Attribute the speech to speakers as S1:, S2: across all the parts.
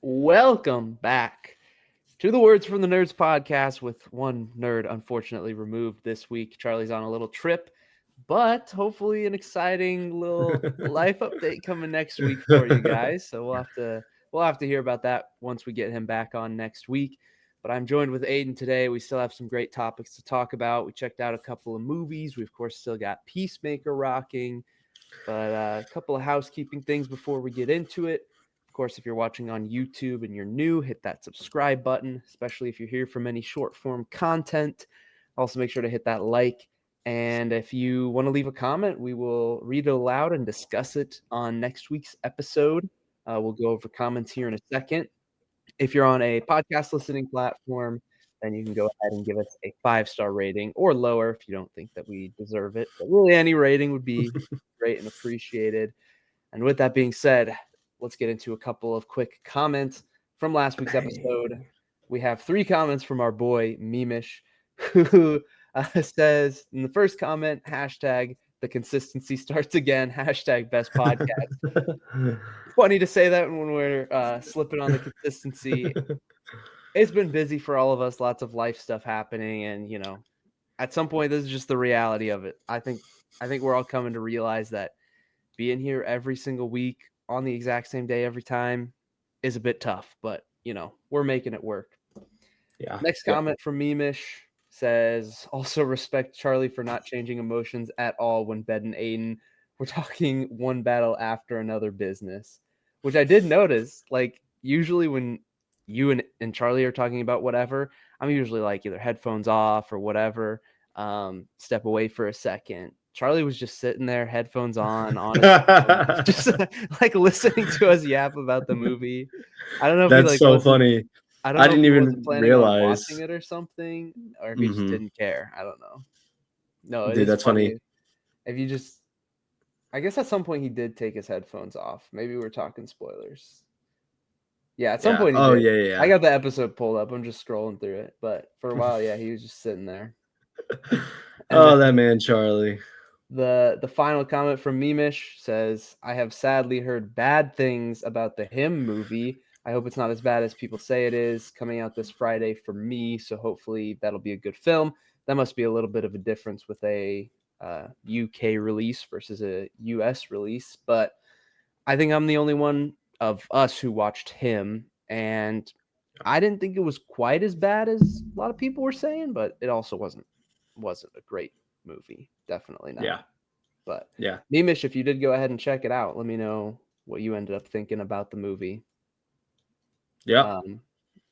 S1: Welcome back to the Words from the Nerds podcast with one nerd unfortunately removed this week. Charlie's on a little trip, but hopefully an exciting little life update coming next week for you guys. So we'll have to hear about that once we get him back on next week. But I'm joined with Aiden today. We still have some great topics to talk about. We checked out a couple of movies. We of course still got Peacemaker rocking, but a couple of housekeeping things before we get into it. Of course, if you're watching on YouTube and you're new, hit that subscribe button, especially if you're here from any short form content. Also, make sure to hit that like. And if you want to leave a comment, we will read it aloud and discuss it on next week's episode. We'll go over comments here in a second. If you're on a podcast listening platform, then you can go ahead and give us a 5-star rating or lower if you don't think that we deserve it. But really, any rating would be great and appreciated. And with that being said, let's get into a couple of quick comments from last week's episode. We have 3 comments from our boy Memish, who says in the first comment, hashtag the consistency starts again, hashtag best podcast. Funny to say that when we're slipping on the consistency. It's been busy for all of us, lots of life stuff happening, and at some point this is just the reality of it. I think we're all coming to realize that being here every single week on the exact same day every time is a bit tough, but we're making it work.
S2: Yeah.
S1: Next comment from Memish says, also respect Charlie for not changing emotions at all when Bed and Aiden were talking one battle after another business, which I did notice. Like, usually when you and Charlie are talking about whatever, I'm usually like either headphones off or whatever, step away for a second. Charlie was just sitting there, headphones on his phone, just like listening to us yap about the movie. I don't know if he
S2: That's
S1: like
S2: so
S1: wasn't
S2: funny.
S1: I don't
S2: I
S1: know if
S2: didn't
S1: he wasn't
S2: even
S1: planning on watching
S2: realize.
S1: it or something, or if he just didn't care. I don't know. No, it
S2: Dude,
S1: is
S2: that's funny.
S1: funny. If you just, I guess at some point he did take his headphones off. Maybe we're talking spoilers. Yeah, at some
S2: Yeah.
S1: point he
S2: Oh,
S1: did.
S2: yeah, yeah,
S1: I
S2: yeah.
S1: got the episode pulled up. I'm just scrolling through it. But for a while, yeah, he was just sitting there. And
S2: Oh,
S1: then
S2: that man, Charlie.
S1: the final comment from Memish says, I have sadly heard bad things about the Him movie. I hope it's not as bad as people say it is. Coming out this Friday for me, so hopefully that'll be a good film. That must be a little bit of a difference with a UK release versus a US release, but I think I'm the only one of us who watched Him, and I didn't think it was quite as bad as a lot of people were saying, but it also wasn't a great movie. Definitely not.
S2: Yeah.
S1: But
S2: Yeah.
S1: Memish, if you did go ahead and check it out, let me know what you ended up thinking about the movie.
S2: Yep.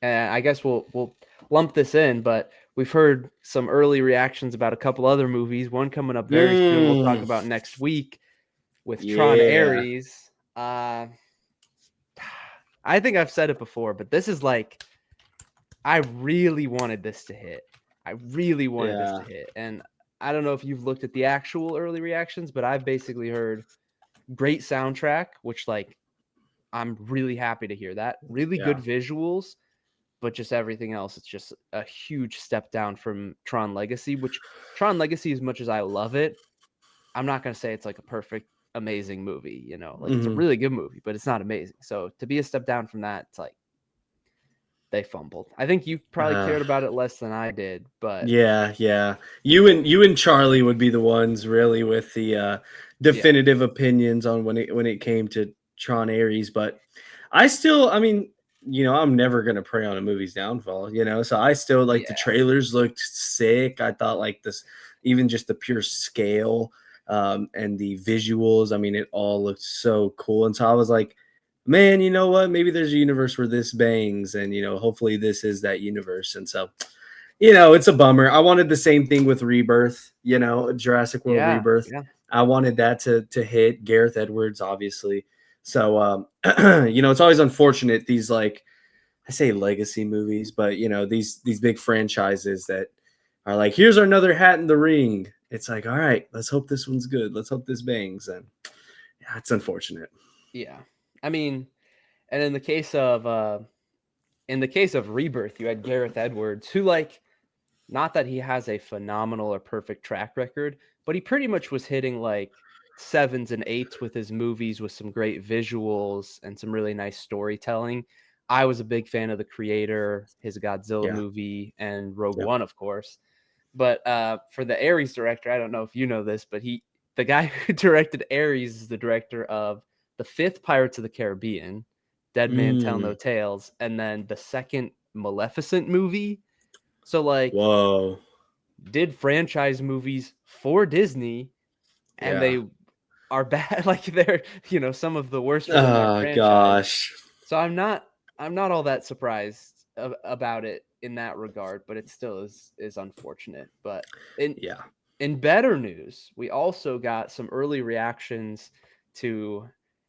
S1: And I guess we'll lump this in, but we've heard some early reactions about a couple other movies. One coming up very soon. We'll talk about next week with Tron
S2: Yeah.
S1: Ares. I think I've said it before, but this is like, I really wanted this to hit.
S2: Yeah.
S1: And I don't know if you've looked at the actual early reactions, but I've basically heard great soundtrack, which like I'm really happy to hear that. Really good
S2: Yeah.
S1: visuals, but just everything else, it's just a huge step down from Tron Legacy, which Tron Legacy, as much as I love it, I'm not going to say it's like a perfect, amazing movie, like it's a really good movie, but it's not amazing. So to be a step down from that, it's like they fumbled. I think you probably
S2: Uh,
S1: cared about it less than I did, but
S2: yeah. Yeah. You and Charlie would be the ones really with the
S1: yeah,
S2: definitive opinions on when it came to Tron Ares, but I mean, I'm never gonna prey on a movie's downfall, so I still like the
S1: yeah,
S2: trailers looked sick. I thought like this, even just the pure scale, and the visuals, I mean, it all looked so cool. And so I was like, man, you know what? Maybe there's a universe where this bangs, and hopefully this is that universe. And so, it's a bummer. I wanted the same thing with Rebirth, Jurassic World
S1: yeah,
S2: Rebirth.
S1: yeah,
S2: I wanted that to hit Gareth Edwards, obviously. So, it's always unfortunate, these, like, I say legacy movies, but these big franchises that are like, here's another hat in the ring. It's like, all right, let's hope this one's good. Let's hope this bangs. And yeah, it's unfortunate.
S1: yeah. I mean, and in the case of Rebirth, you had Gareth Edwards, who, like, not that he has a phenomenal or perfect track record, but he pretty much was hitting like 7s and 8s with his movies with some great visuals and some really nice storytelling. I was a big fan of the creator, his Godzilla
S2: Yeah.
S1: movie, and Rogue
S2: Yep.
S1: One, of course. But for the Ares director, I don't know if you know this, but the guy who directed Ares is the director of the 5th Pirates of the Caribbean, Dead Man Tell No Tales, and then the 2nd Maleficent movie. So like,
S2: Whoa.
S1: did franchise movies for Disney, and
S2: Yeah.
S1: they are bad. Like they're some of the worst within that
S2: Oh
S1: franchise.
S2: gosh.
S1: So I'm not all that surprised about it in that regard, but it still is unfortunate. But in
S2: Yeah.
S1: in better news, we also got some early reactions to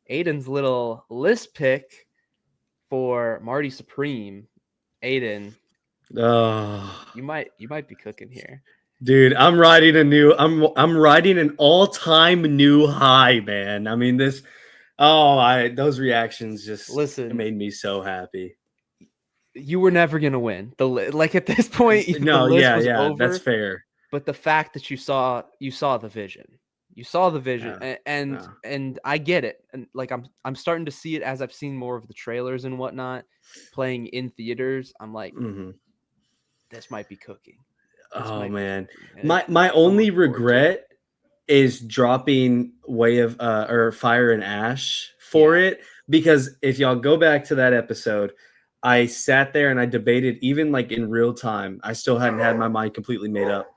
S1: Aiden's little list pick for Marty Supreme. Aiden,
S2: Oh,
S1: you might be cooking here.
S2: dude, I'm riding an all-time new high, man. I mean, those reactions just
S1: Listen,
S2: made me so happy.
S1: you were never gonna win. Like at this point, the
S2: No,
S1: list
S2: yeah,
S1: was
S2: yeah, that's
S1: over.
S2: fair.
S1: But the fact that you saw the vision, you saw the vision,
S2: Yeah.
S1: and
S2: Yeah.
S1: and I get it, and like I'm starting to see it as I've seen more of the trailers and whatnot playing in theaters. I'm like,
S2: Mhm.
S1: this might be cooking. This
S2: Oh
S1: might be
S2: man.
S1: cooking.
S2: My
S1: I'm
S2: only
S1: looking forward to it.
S2: regret is dropping Way of or Fire and Ash for
S1: Yeah.
S2: it, because if y'all go back to that episode, I sat there and I debated, even like in real time. I still hadn't had my mind completely made up.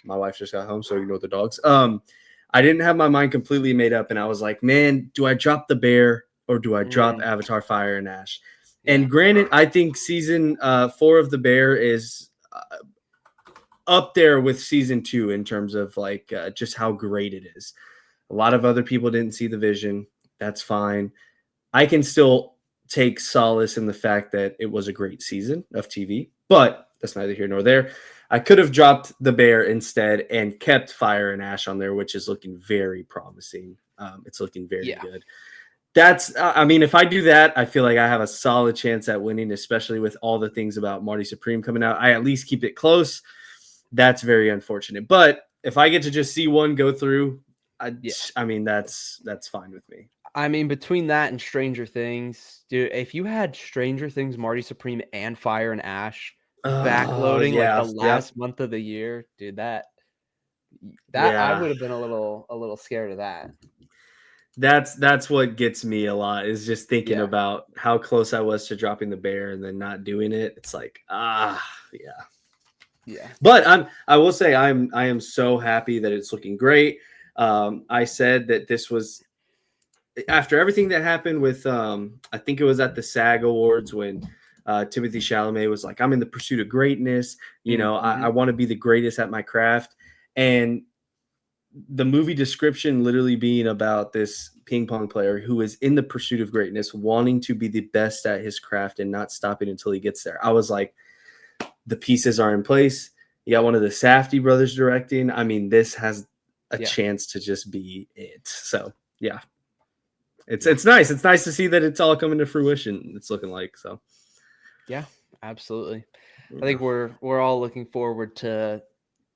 S2: My wife just got home, so ignore the dogs. I didn't have my mind completely made up, and I was like, man, do I drop the bear or do I drop
S1: Mm,
S2: Avatar Fire and Ash?
S1: yeah.
S2: And granted, I think season 4 of the bear is up there with season 2 in terms of like just how great it is. A lot of other people didn't see the vision. That's fine. I can still take solace in the fact that it was a great season of TV, but that's neither here nor there. I could have dropped the bear instead and kept Fire and Ash on there, which is looking very promising. It's looking very
S1: Yeah.
S2: good. I mean, if I do that, I feel like I have a solid chance at winning, especially with all the things about Marty Supreme coming out. I at least keep it close. That's very unfortunate. But if I get to just see one go through,
S1: Yeah.
S2: I mean, that's fine with me.
S1: I mean, between that and Stranger Things, dude, if you had Stranger Things, Marty Supreme, and Fire and Ash backloading like the
S2: Yeah, yep,
S1: last month of the year, dude, that I
S2: yeah.
S1: would have been a little scared of that.
S2: That's what gets me a lot, is just thinking
S1: Yeah.
S2: about how close I was to dropping the bear and then not doing it. It's like, yeah.
S1: Yeah.
S2: But I will say I am so happy that it's looking great. I said that this was after everything that happened with I think it was at the SAG Awards when Timothy Chalamet was like, I'm in the pursuit of greatness. You know, I
S1: Mhm.
S2: want to be the greatest at my craft. And the movie description literally being about this ping pong player who is in the pursuit of greatness, wanting to be the best at his craft and not stopping until he gets there. I was like, the pieces are in place. You got one of the Safdie brothers directing. I mean, this has a
S1: Yeah.
S2: chance to just be it. So yeah,
S1: Yeah.
S2: it's nice. It's nice to see that it's all coming to fruition. It's looking like so.
S1: Yeah. Absolutely. I
S2: Yeah.
S1: think we're all looking forward to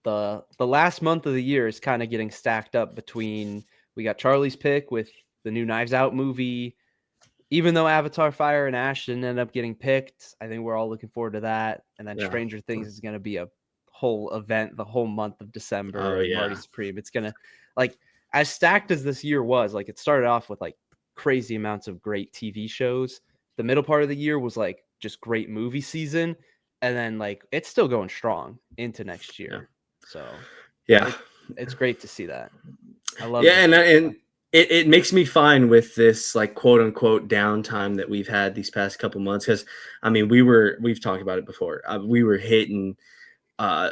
S1: the last month of the year is kind of getting stacked up between we got Charlie's pick with the new Knives Out movie. Even though Avatar Fire and Ash didn't end up getting picked, I think we're all looking forward to that. And then
S2: Yeah.
S1: Stranger Things is going to be a whole event the whole month of
S2: Oh
S1: December, and Marty
S2: yeah.
S1: Supreme. It's going to, like, as stacked as this year was, like, it started off with like crazy amounts of great TV shows. The middle part of the year was like just great movie season. And then, like, it's still going strong into next
S2: Yeah.
S1: year. So
S2: Yeah.
S1: it's great to see that. I love
S2: Yeah,
S1: to
S2: and
S1: see
S2: and
S1: that.
S2: it makes me fine with this like quote unquote downtime that we've had these past couple months, because I mean we've talked about it before. We were hitting uh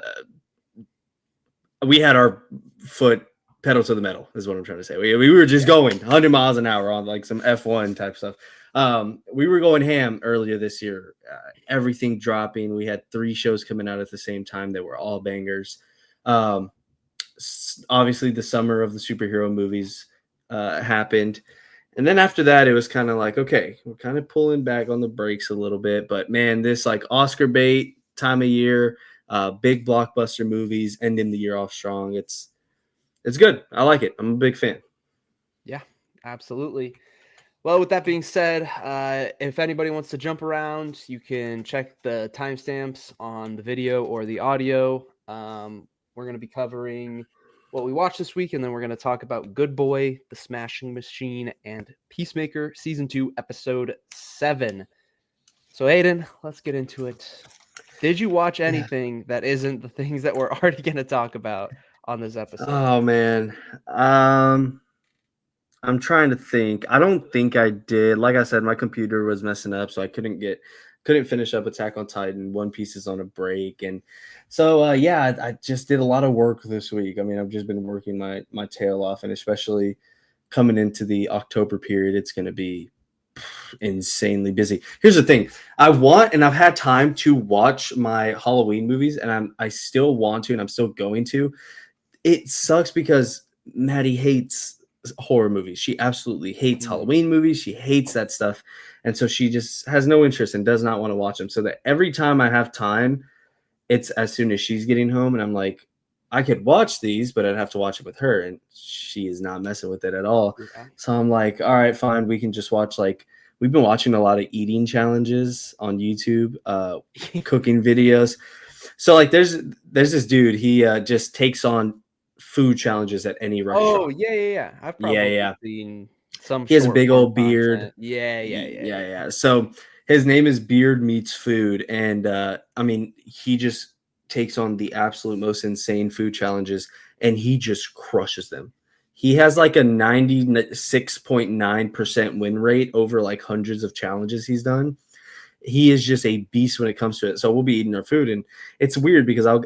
S2: we had our foot pedal to the metal is what I'm trying to say. We were just
S1: Yeah.
S2: going 100 miles an hour on like some F1 type stuff. We were going ham earlier this year. Everything dropping. We had 3 shows coming out at the same time that were all bangers. Um, Obviously, the summer of the superhero movies happened. And then after that, it was kind of like, okay, we're kind of pulling back on the brakes a little bit. But man, this like Oscar bait time of year, big blockbuster movies, ending the year off strong. It's good. I like it. I'm a big fan.
S1: Yeah, absolutely. Well, with that being said, if anybody wants to jump around, you can check the timestamps on the video or the audio. We're going to be covering what we watched this week, and then we're going to talk about Good Boy, The Smashing Machine, and Peacemaker, Season 2, Episode 7. So, Aiden, let's get into it. Did you watch anything that isn't the things that we're already going to talk about on this episode?
S2: Oh man. I'm trying to think. I don't think I did. Like I said, my computer was messing up, so I couldn't finish up Attack on Titan. One Piece is on a break, and so yeah, I just did a lot of work this week. I mean, I've just been working my tail off, and especially coming into the October period, it's going to be insanely busy. Here's the thing: I want, and I've had time to watch my Halloween movies, and I still want to, and I'm still going to. It sucks because Maddie hates horror movies. She absolutely hates Halloween movies. She hates that stuff. And so she just has no interest and does not want to watch them. So that every time I have time, it's as soon as she's getting home. And I'm like, I could watch these, but I'd have to watch it with her. And she is not messing with it at all.
S1: Yeah.
S2: So I'm like, all right, fine. We can just watch we've been watching a lot of eating challenges on YouTube, cooking videos. So there's this dude, he just takes on food challenges at any restaurant.
S1: Oh, yeah. I've
S2: Yeah,
S1: probably
S2: yeah.
S1: seen some
S2: He has a
S1: short
S2: big
S1: form
S2: old beard.
S1: content. Yeah.
S2: Yeah. So his name is Beard Meets Food, and I mean, he just takes on the absolute most insane food challenges, and he just crushes them. He has like a 96.9% win rate over like hundreds of challenges he's done. He is just a beast when it comes to it. So we'll be eating our food, and it's weird because I'll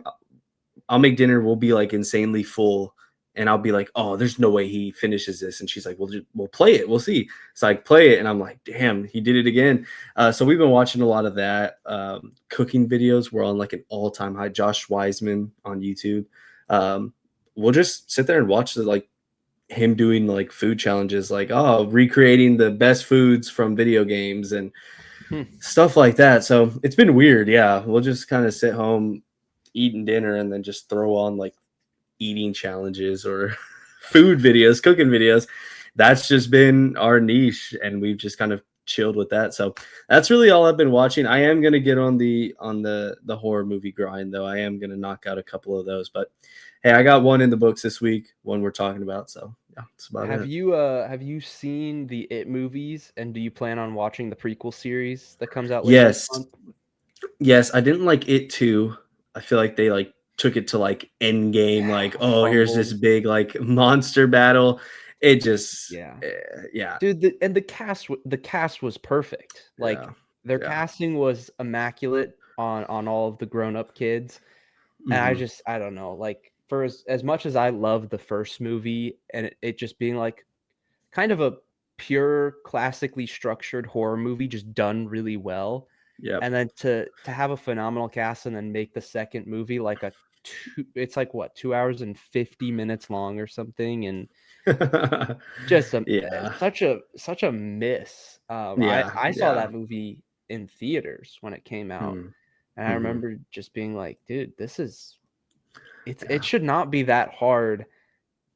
S2: make dinner. We'll be like insanely full, and I'll be like, "Oh, there's no way he finishes this." And she's like, "We'll play it. We'll see." So I play it, and I'm like, "Damn, he did it again." So we've been watching a lot of that cooking videos. We're on like an all-time high. Josh Wiseman on YouTube. We'll just sit there and watch him doing like food challenges, like recreating the best foods from video games and stuff like that. So it's been weird. Yeah, we'll just kind of sit home eating dinner and then just throw on like eating challenges or food videos, cooking videos. That's just been our niche, and we've just kind of chilled with that. So that's really all I've been watching. I am gonna get on the horror movie grind though. I am gonna knock out a couple of those. But hey, I got one in the books this week, one we're talking about. So yeah, that's about
S1: Have
S2: it.
S1: you seen the It movies, and do you plan on watching the prequel series that comes out later this
S2: Yes.
S1: month?
S2: Yes, I didn't like it too. I feel like they took it to end game, like, oh, here's this
S1: Fumbled.
S2: big monster battle. It just
S1: Yeah.
S2: yeah,
S1: Dude, the cast was perfect. Like,
S2: yeah,
S1: their
S2: yeah.
S1: casting was immaculate on all of the grown-up kids, and
S2: Hmm.
S1: I don't know, like, for as much as I love the first movie and it just being, like, kind of a pure, classically structured horror movie just done really well,
S2: Yep.
S1: and then to have a phenomenal cast and then make the second movie like it's like what, 2 hours and 50 minutes long or something, and just
S2: Yeah.
S1: such a miss.
S2: Yeah.
S1: I saw
S2: Yeah.
S1: that movie in theaters when it came out,
S2: Mm,
S1: and I
S2: mhm.
S1: remember just being like, "Dude, it
S2: Yeah.
S1: should not be that hard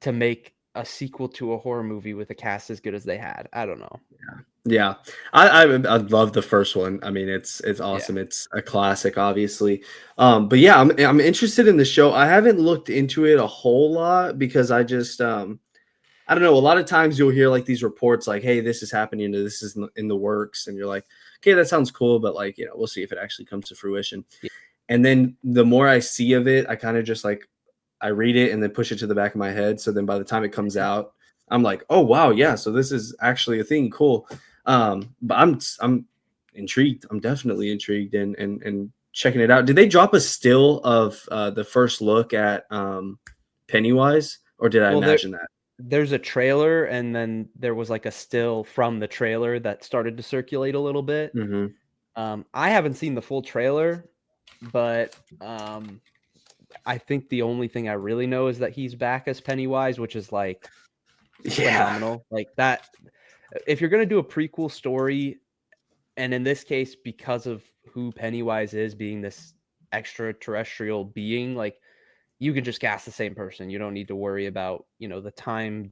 S1: to make a sequel to a horror movie with a cast as good as they had." I don't know.
S2: Yeah. I love the first one. I mean, it's
S1: Yeah.
S2: awesome. It's a classic, obviously. But yeah, I'm interested in the show. I haven't looked into it a whole lot because I just I don't know. A lot of times you'll hear like these reports like, hey, this is happening, or this is in the works. And you're like, okay, that sounds cool. But we'll see if it actually comes to fruition.
S1: Yeah.
S2: And then the more I see of it, I kind of just I read it and then push it to the back of my head. So then by the time it comes out, I'm like, oh, wow. Yeah. So this is actually a thing. Cool. But I'm intrigued. I'm definitely intrigued and checking it out. Did they drop a still of the first look at Pennywise, or did I
S1: Well,
S2: imagine that?
S1: there's a trailer, and then there was like a still from the trailer that started to circulate a little bit.
S2: Hmm.
S1: I haven't seen the full trailer, but I think the only thing I really know is that he's back as Pennywise, which is like
S2: Yeah.
S1: phenomenal. Like that, if you're gonna do a prequel story, and in this case, because of who Pennywise is, being this extraterrestrial being, like you can just cast the same person. You don't need to worry about, the time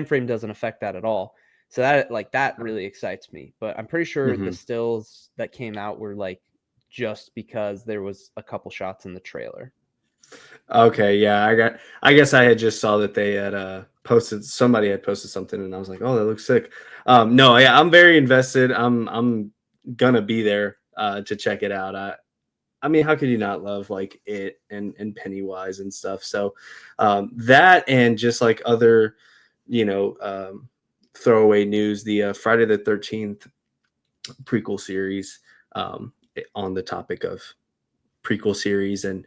S1: frame doesn't affect that at all. So that really excites me. But I'm pretty sure the
S2: Mhm.
S1: stills that came out were like just because there was a couple shots in the trailer.
S2: Okay, yeah, I guess I had just saw that they had posted somebody had posted something and I was like, "Oh, that looks sick." No, yeah, I'm very invested. I'm gonna be there to check it out. I mean, how could you not love like it and Pennywise and stuff? So that and just like other, you know, throwaway news, the Friday the 13th prequel series on the topic of prequel series and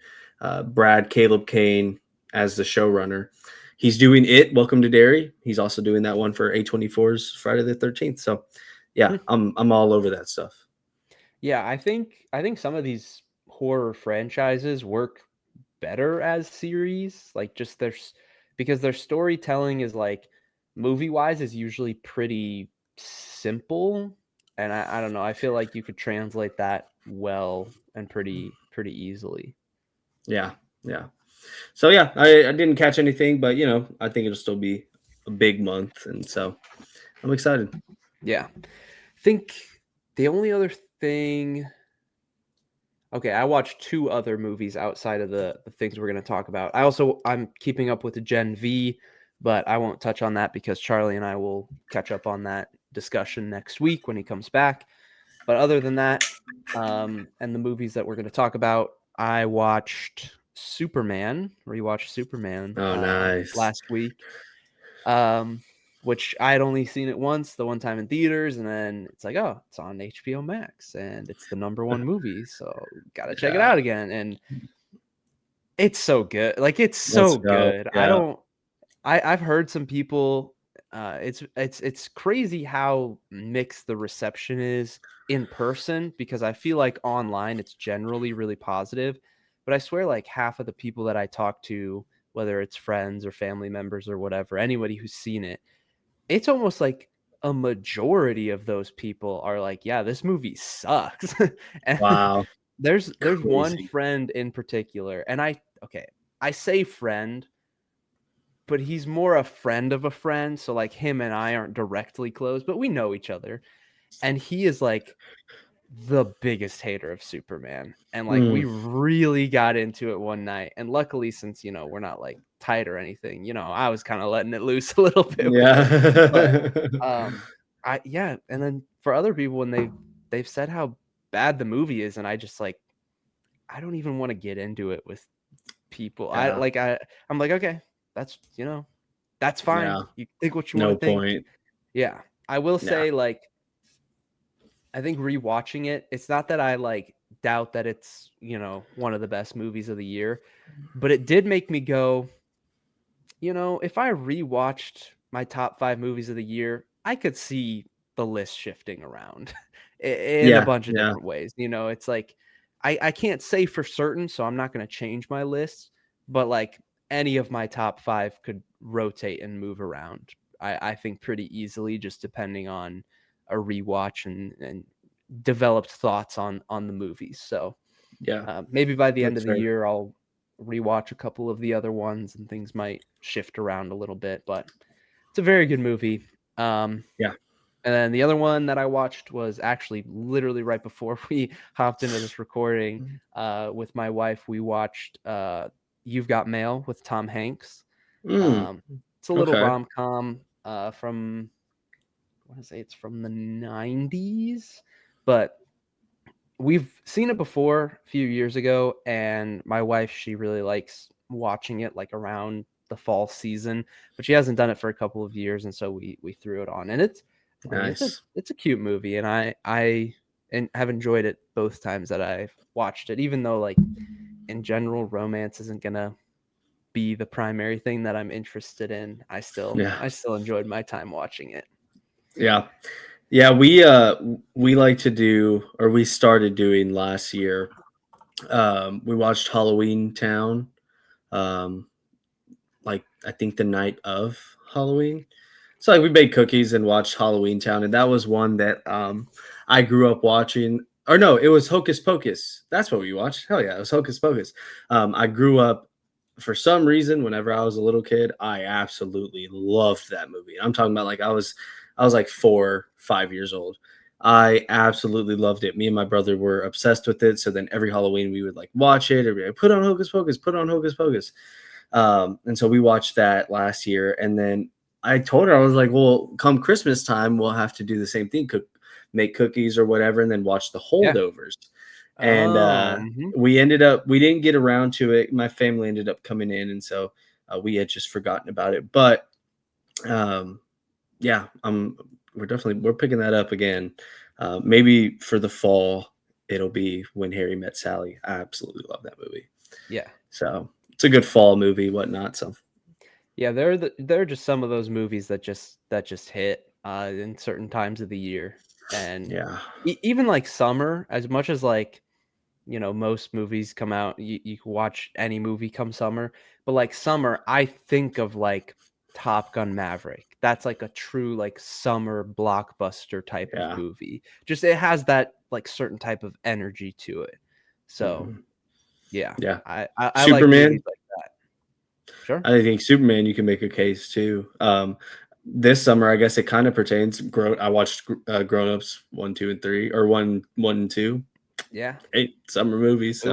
S2: Brad Caleb Kane as the showrunner. He's doing it. Welcome to Derry. He's also doing that one for A24's Friday the 13th. So yeah,
S1: Hmm.
S2: I'm all over that stuff.
S1: Yeah, I think some of these horror franchises work better as series, like just because their storytelling is like movie wise is usually pretty simple, and I don't know, I feel like you could translate that well and pretty easily.
S2: Yeah, yeah. So yeah, I didn't catch anything, but you know, I think it'll still be a big month, and so I'm excited.
S1: Yeah, think the only other thing. Okay, I watched two other movies outside of the things we're going to talk about. I'm keeping up with the Gen V, but I won't touch on that because Charlie and I will catch up on that discussion next week when he comes back. But other than that, and the movies that we're going to talk about, I watched Superman, rewatched Superman
S2: Oh, nice.
S1: last week, um, which I had only seen it once, the one time in theaters, and then it's like, oh, it's on HBO Max, and it's the number one movie, so gotta check it
S2: Yeah,
S1: out again. And it's so good, like it's
S2: let's
S1: so
S2: go.
S1: good.
S2: Yeah,
S1: I've heard some people. It's crazy how mixed the reception is in person because I feel like online it's generally really positive, but I swear like half of the people that I talk to, whether it's friends or family members or whatever, anybody who's seen it, it's almost like a majority of those people are like, yeah, this movie sucks. And
S2: wow,
S1: there's one
S2: crazy.
S1: friend in particular, and okay, I say friend, but he's more a friend of a friend. So like him and I aren't directly close, but we know each other. And he is like the biggest hater of Superman. And like we
S2: Mm,
S1: really got into it one night. And luckily, since we're not like tight or anything, I was kind of letting it loose a little bit with him. But
S2: yeah,
S1: yeah, and then for other people when they've said how bad the movie is, and I just like I don't even want to get into it with people.
S2: yeah,
S1: I'm like, okay, that's that's fine.
S2: yeah.
S1: You think what you want
S2: No
S1: to think.
S2: point.
S1: Yeah. I will
S2: Yeah,
S1: say, like, I think rewatching it, it's not that I like doubt that it's, one of the best movies of the year, but it did make me go, if I rewatched my top 5 movies of the year, I could see the list shifting around in a
S2: yeah,
S1: bunch of
S2: yeah,
S1: different ways. It's like I can't say for certain, so I'm not going to change my list, but like any of my top 5 could rotate and move around. I think pretty easily, just depending on a rewatch and developed thoughts on the movies. So
S2: yeah.
S1: maybe by the end
S2: That's
S1: of the
S2: fair.
S1: year, I'll rewatch a couple of the other ones and things might shift around a little bit, but it's a very good movie. Um,
S2: Yeah.
S1: and then the other one that I watched was actually literally right before we hopped into this recording with my wife. We watched You've Got Mail with Tom Hanks.
S2: Mm,
S1: It's a little
S2: okay.
S1: rom com from, I want to say it's from the 90s, but we've seen it before a few years ago, and my wife, she really likes watching it like around the fall season, but she hasn't done it for a couple of years, and so we threw it on, and I mean,
S2: Nice.
S1: it's a cute movie, and I and have enjoyed it both times that I've watched it, even though like in general romance isn't gonna be the primary thing that I'm interested in. I still
S2: Yeah.
S1: I still enjoyed my time watching it.
S2: Yeah. Yeah, we like to do, or we started doing last year. We watched Halloween Town, um, like I think the night of Halloween. So like we made cookies and watched Halloween Town, and that was one that I grew up watching. Or no, it was Hocus Pocus. That's what we watched. Hell yeah, it was Hocus Pocus. I grew up for some reason. Whenever I was a little kid, I absolutely loved that movie. I'm talking about like I was like 4, 5 years old. I absolutely loved it. Me and my brother were obsessed with it. So then every Halloween we would like watch it or be like, put on Hocus Pocus, put on Hocus Pocus. And so we watched that last year. And then I told her, I was like, well, come Christmas time, we'll have to do the same thing, make cookies or whatever, and then watch the
S1: Yeah.
S2: holdovers. And
S1: Oh, mhm.
S2: we didn't get around to it. My family ended up coming in. And so we had just forgotten about it. But um, yeah, we're picking that up again. Maybe for the fall, it'll be When Harry Met Sally. I absolutely love that movie.
S1: Yeah.
S2: So it's a good fall movie, whatnot. So
S1: Yeah, they're just some of those movies that just hit in certain times of the year. And
S2: yeah,
S1: even like summer, as much as like, most movies come out, you can watch any movie come summer, but like summer, I think of like Top Gun Maverick. That's like a true like summer blockbuster type of
S2: yeah,
S1: movie. Just it has that like certain type of energy to it. So
S2: mhm,
S1: yeah,
S2: yeah.
S1: I like movies
S2: Superman.
S1: like that. Sure.
S2: I think Superman. You can make a case too. This summer, I guess it kind of pertains. I watched Grown Ups 1, 2, and 3, or one and two.
S1: Yeah.
S2: Eight summer movies. So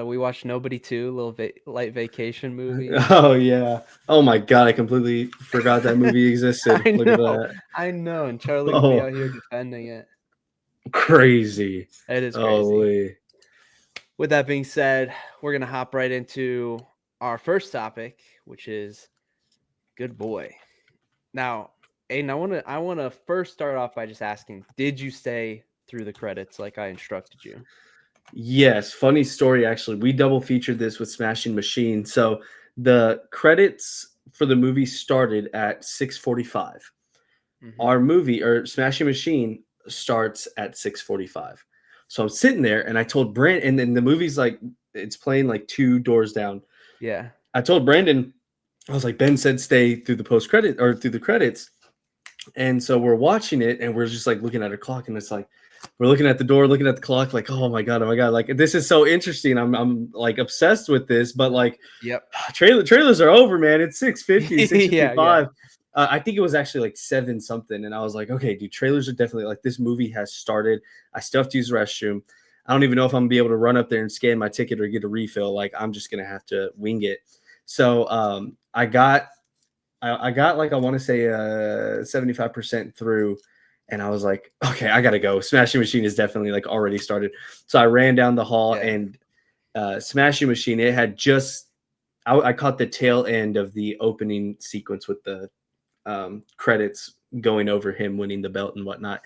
S1: We watched Nobody 2, little light vacation movie.
S2: oh yeah. Oh my god, I completely forgot that movie existed.
S1: I
S2: Look at
S1: know,
S2: that.
S1: I know, and Charlie will be
S2: Oh,
S1: out here defending it.
S2: crazy.
S1: It is crazy.
S2: Holy.
S1: With that being said, we're gonna hop right into our first topic, which is Good Boy. Now, Aiden, I wanna first start off by just asking, did you stay through the credits like I instructed you?
S2: Yes, funny story actually. We double featured this with Smashing Machine. So the credits for the movie started at 6:45.
S1: Mhm.
S2: Our movie or Smashing Machine starts at 6:45. So I'm sitting there and I told Brent, and then the movie's like it's playing like two doors down.
S1: Yeah.
S2: I told Brandon, I was like, Ben said stay through the post credit or through the credits. And so we're watching it and we're just like looking at our clock and it's like we're looking at the door, looking at the clock, like, oh my God, oh my God. Like this is so interesting. I'm like obsessed with this, but like
S1: Yep.
S2: trailers are over, man. It's 6:50, six
S1: Yeah, yeah.
S2: fifty-five. I think it was actually like 7 something. And I was like, okay, dude, trailers are definitely like this movie has started. I still have to use the restroom. I don't even know if I'm gonna be able to run up there and scan my ticket or get a refill. Like I'm just gonna have to wing it. So I got like I want to say 75% through, and I was like, okay, I gotta go. Smashing Machine is definitely like already started. So I ran down the hall
S1: Yeah.
S2: and Smashing Machine, it had just I caught the tail end of the opening sequence with the credits going over him winning the belt and whatnot.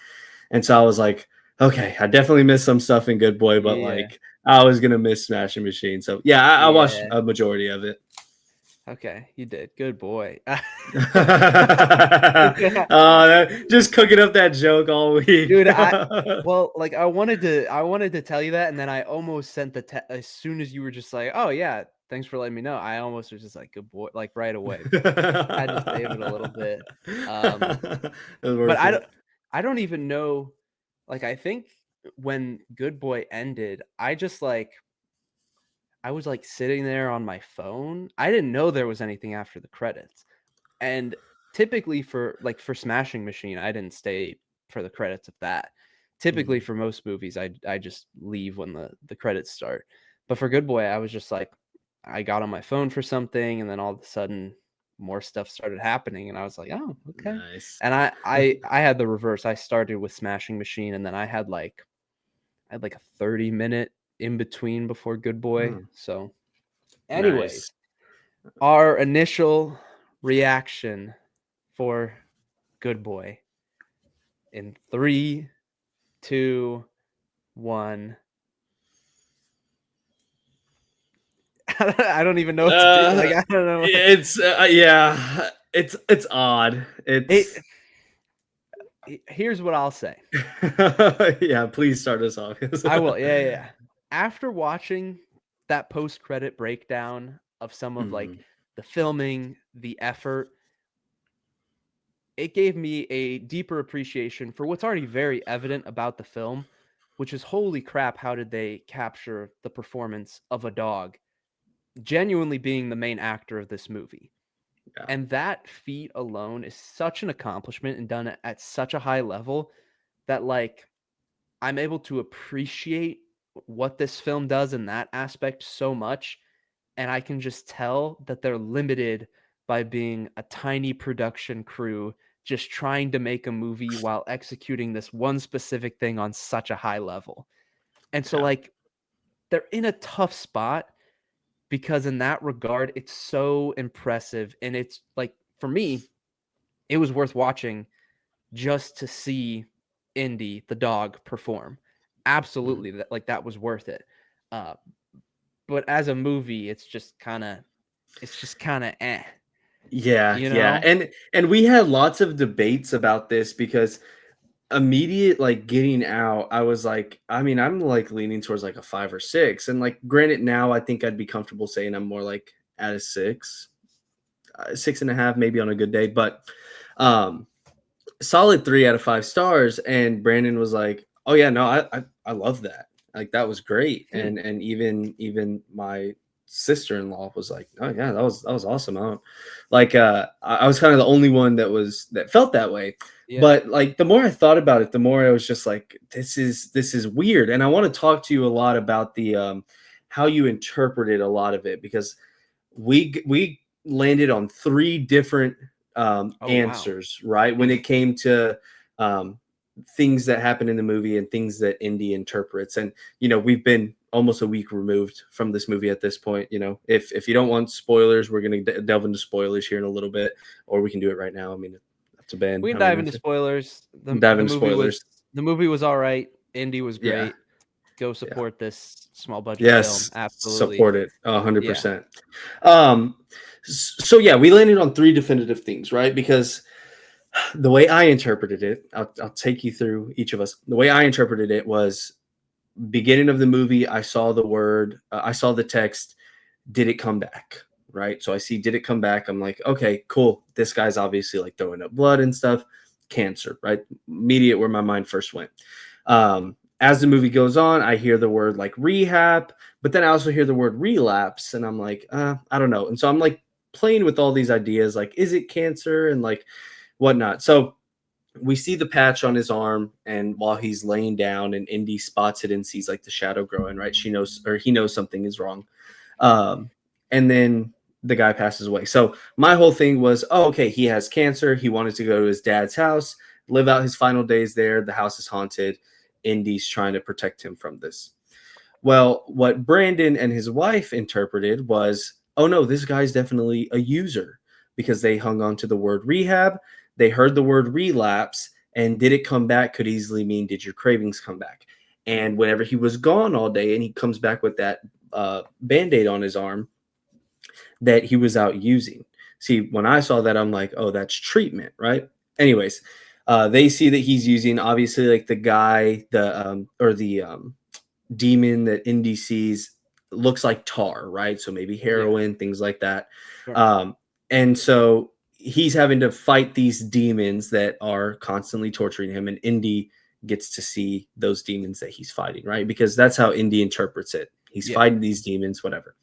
S2: And so I was like, okay, I definitely missed some stuff in Good Boy, but
S1: Yeah.
S2: like I was gonna miss Smashing Machine. So yeah, I watched
S1: Yeah.
S2: a majority of it.
S1: Okay, you did. Good boy.
S2: Just cooking up that joke all week.
S1: Dude, well, like I wanted to tell you that, and then I almost sent the as soon as you were just like, "Oh yeah, thanks for letting me know." I almost was just like, "Good boy," like right away, but had to save it a little bit. Um,
S2: It was
S1: but
S2: worth
S1: I
S2: it.
S1: don't I don't even know. Like I think when Good Boy ended, I was like sitting there on my phone. I didn't know there was anything after the credits. And typically for Smashing Machine, I didn't stay for the credits of that. Typically
S2: Mhm.
S1: for most movies, I just leave when the credits start. But for Good Boy, I was just like I got on my phone for something and then all of a sudden more stuff started happening and I was like, "Oh, okay."
S2: Nice.
S1: And I had the reverse. I started with Smashing Machine and then I had like a 30-minute in between before Good Boy.
S2: Oh,
S1: So, anyways,
S2: nice.
S1: our initial reaction for Good Boy in 3, 2, 1. I don't even know what to do.
S2: Uh,
S1: Like I don't know.
S2: it's yeah, it's odd.
S1: It,
S2: It's
S1: here's what I'll say.
S2: yeah. Please start us off.
S1: I will. Yeah, yeah, yeah. After watching that post-credit breakdown of some of like
S2: Mhm.
S1: the filming, the effort, it gave me a deeper appreciation for what's already very evident about the film, which is holy crap, how did they capture the performance of a dog genuinely being the main actor of this movie?
S2: Yeah.
S1: And that feat alone is such an accomplishment and done at such a high level that, like, I'm able to appreciate what this film does in that aspect so much, and I can just tell that they're limited by being a tiny production crew just trying to make a movie while executing this one specific thing on such a high level. And so,
S2: Yeah.
S1: like, they're in a tough spot because in that regard, it's so impressive. And it's like, for me, it was worth watching just to see Indy, the dog, perform.
S2: Mhm.
S1: Absolutely. That was worth it. Uh, but as a movie, it's just kind of
S2: Yeah,
S1: you
S2: yeah.
S1: know?
S2: And we had lots of debates about this because immediate like getting out, I was like, I mean, I'm like leaning towards like a 5 or 6. And like granted, now I think I'd be comfortable saying I'm more like at a 6, 6.5, maybe on a good day. But um solid 3 out of 5 stars. And Brandon was like, "Oh yeah, no, I love that. Like that was great."
S1: Hmm.
S2: And even my sister-in-law was like, "Oh yeah, that was awesome." I was kind of the only one that felt that way.
S1: Yeah.
S2: But like the more I thought about it, the more I was just like, this is weird. And I want to talk to you a lot about the how you interpreted a lot of it, because we landed on 3 different
S1: Oh, wow.
S2: answers, right? When it came to um, things that happen in the movie and things that Indy interprets. And we've been almost a week removed from this movie at this point. If you don't want spoilers, we're going to delve into spoilers here in a little bit, or we can do it right now. I mean, up to Ben.
S1: We can
S2: I mean,
S1: dive into spoilers.
S2: dive into spoilers.
S1: The movie was all right. Indy was
S2: Yeah,
S1: great. Go
S2: yeah.
S1: support this small budget film.
S2: Yes,
S1: Absolutely.
S2: support it 100%.
S1: Yeah.
S2: Um, so yeah, we landed on 3 definitive things, right? Because the way I interpreted it, I'll take you through each of us. The way I interpreted it was beginning of the movie. I saw the text, "Did it come back?" Right. So I see, "Did it come back?" I'm like, okay, cool. This guy's obviously like throwing up blood and stuff. Cancer, right? Immediate where my mind first went. As the movie goes on, I hear the word like rehab, but then I also hear the word relapse, and I'm like, I don't know. And so I'm like playing with all these ideas, like, is it cancer and like whatnot. So we see the patch on his arm, and while he's laying down, and Indy spots it and sees like the shadow growing, right? She knows, or he knows, something is wrong. Um, and then the guy passes away. So my whole thing was, oh, okay, he has cancer. He wanted to go to his dad's house, live out his final days there. The house is haunted. Indy's trying to protect him from this. Well, what Brandon and his wife interpreted was, oh no, this guy's definitely a user, because they hung on to the word rehab. They heard the word relapse, and "did it come back" could easily mean, did your cravings come back? And whenever he was gone all day and he comes back with that band aid on his arm, that he was out using. See, when I saw that, I'm like, oh, that's treatment, right? Anyways, they see that he's using, obviously, like the guy, the demon that Indy sees looks like tar, right? So maybe
S1: Yeah.
S2: heroin, things like that.
S1: Sure.
S2: Um, and so he's having to fight these demons that are constantly torturing him, and Indy gets to see those demons that he's fighting, right? Because that's how Indy interprets it. He's
S1: Yeah.
S2: fighting these demons, whatever.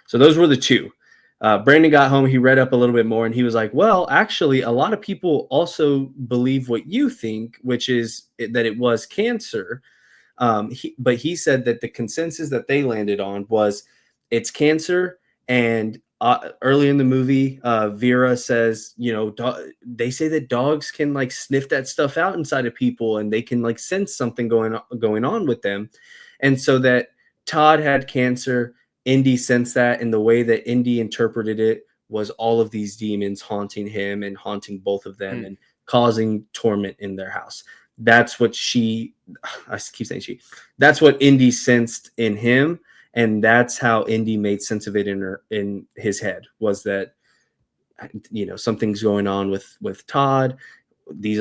S2: So those were the 2. Brandon got home, he read up a little bit more, and he was like, well, actually, a lot of people also believe what you think, which is that it was cancer. But he said that the consensus that they landed on was it's cancer. And early in the movie, Vera says, they say that dogs can like sniff that stuff out inside of people, and they can like sense something going on with them. And so that Todd had cancer, Indy sensed that, and the way that Indy interpreted it was all of these demons haunting him and haunting both of them
S1: Mm.
S2: and causing torment in their house. That's what I keep saying she. That's what Indy sensed in him, and that's how Indy made sense of it in his head, was that something's going on with Todd.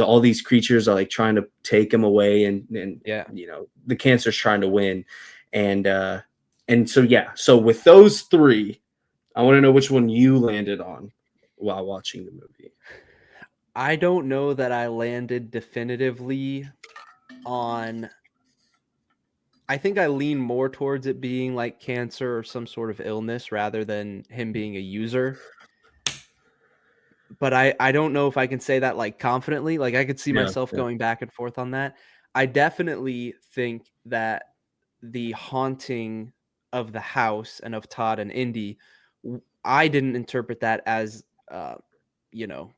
S2: All these creatures are like trying to take him away, and
S1: Yeah.
S2: the cancer's trying to win, and so yeah. So with those 3, I want to know which one you landed on while watching the movie.
S1: I don't know that I landed definitively on. I think I lean more towards it being like cancer or some sort of illness rather than him being a user. but I don't know if I can say that like confidently. Like I could see
S2: Yeah,
S1: myself
S2: yeah,
S1: going back and forth on that. I definitely think that the haunting of the house and of Todd and Indy, I didn't interpret that as you know,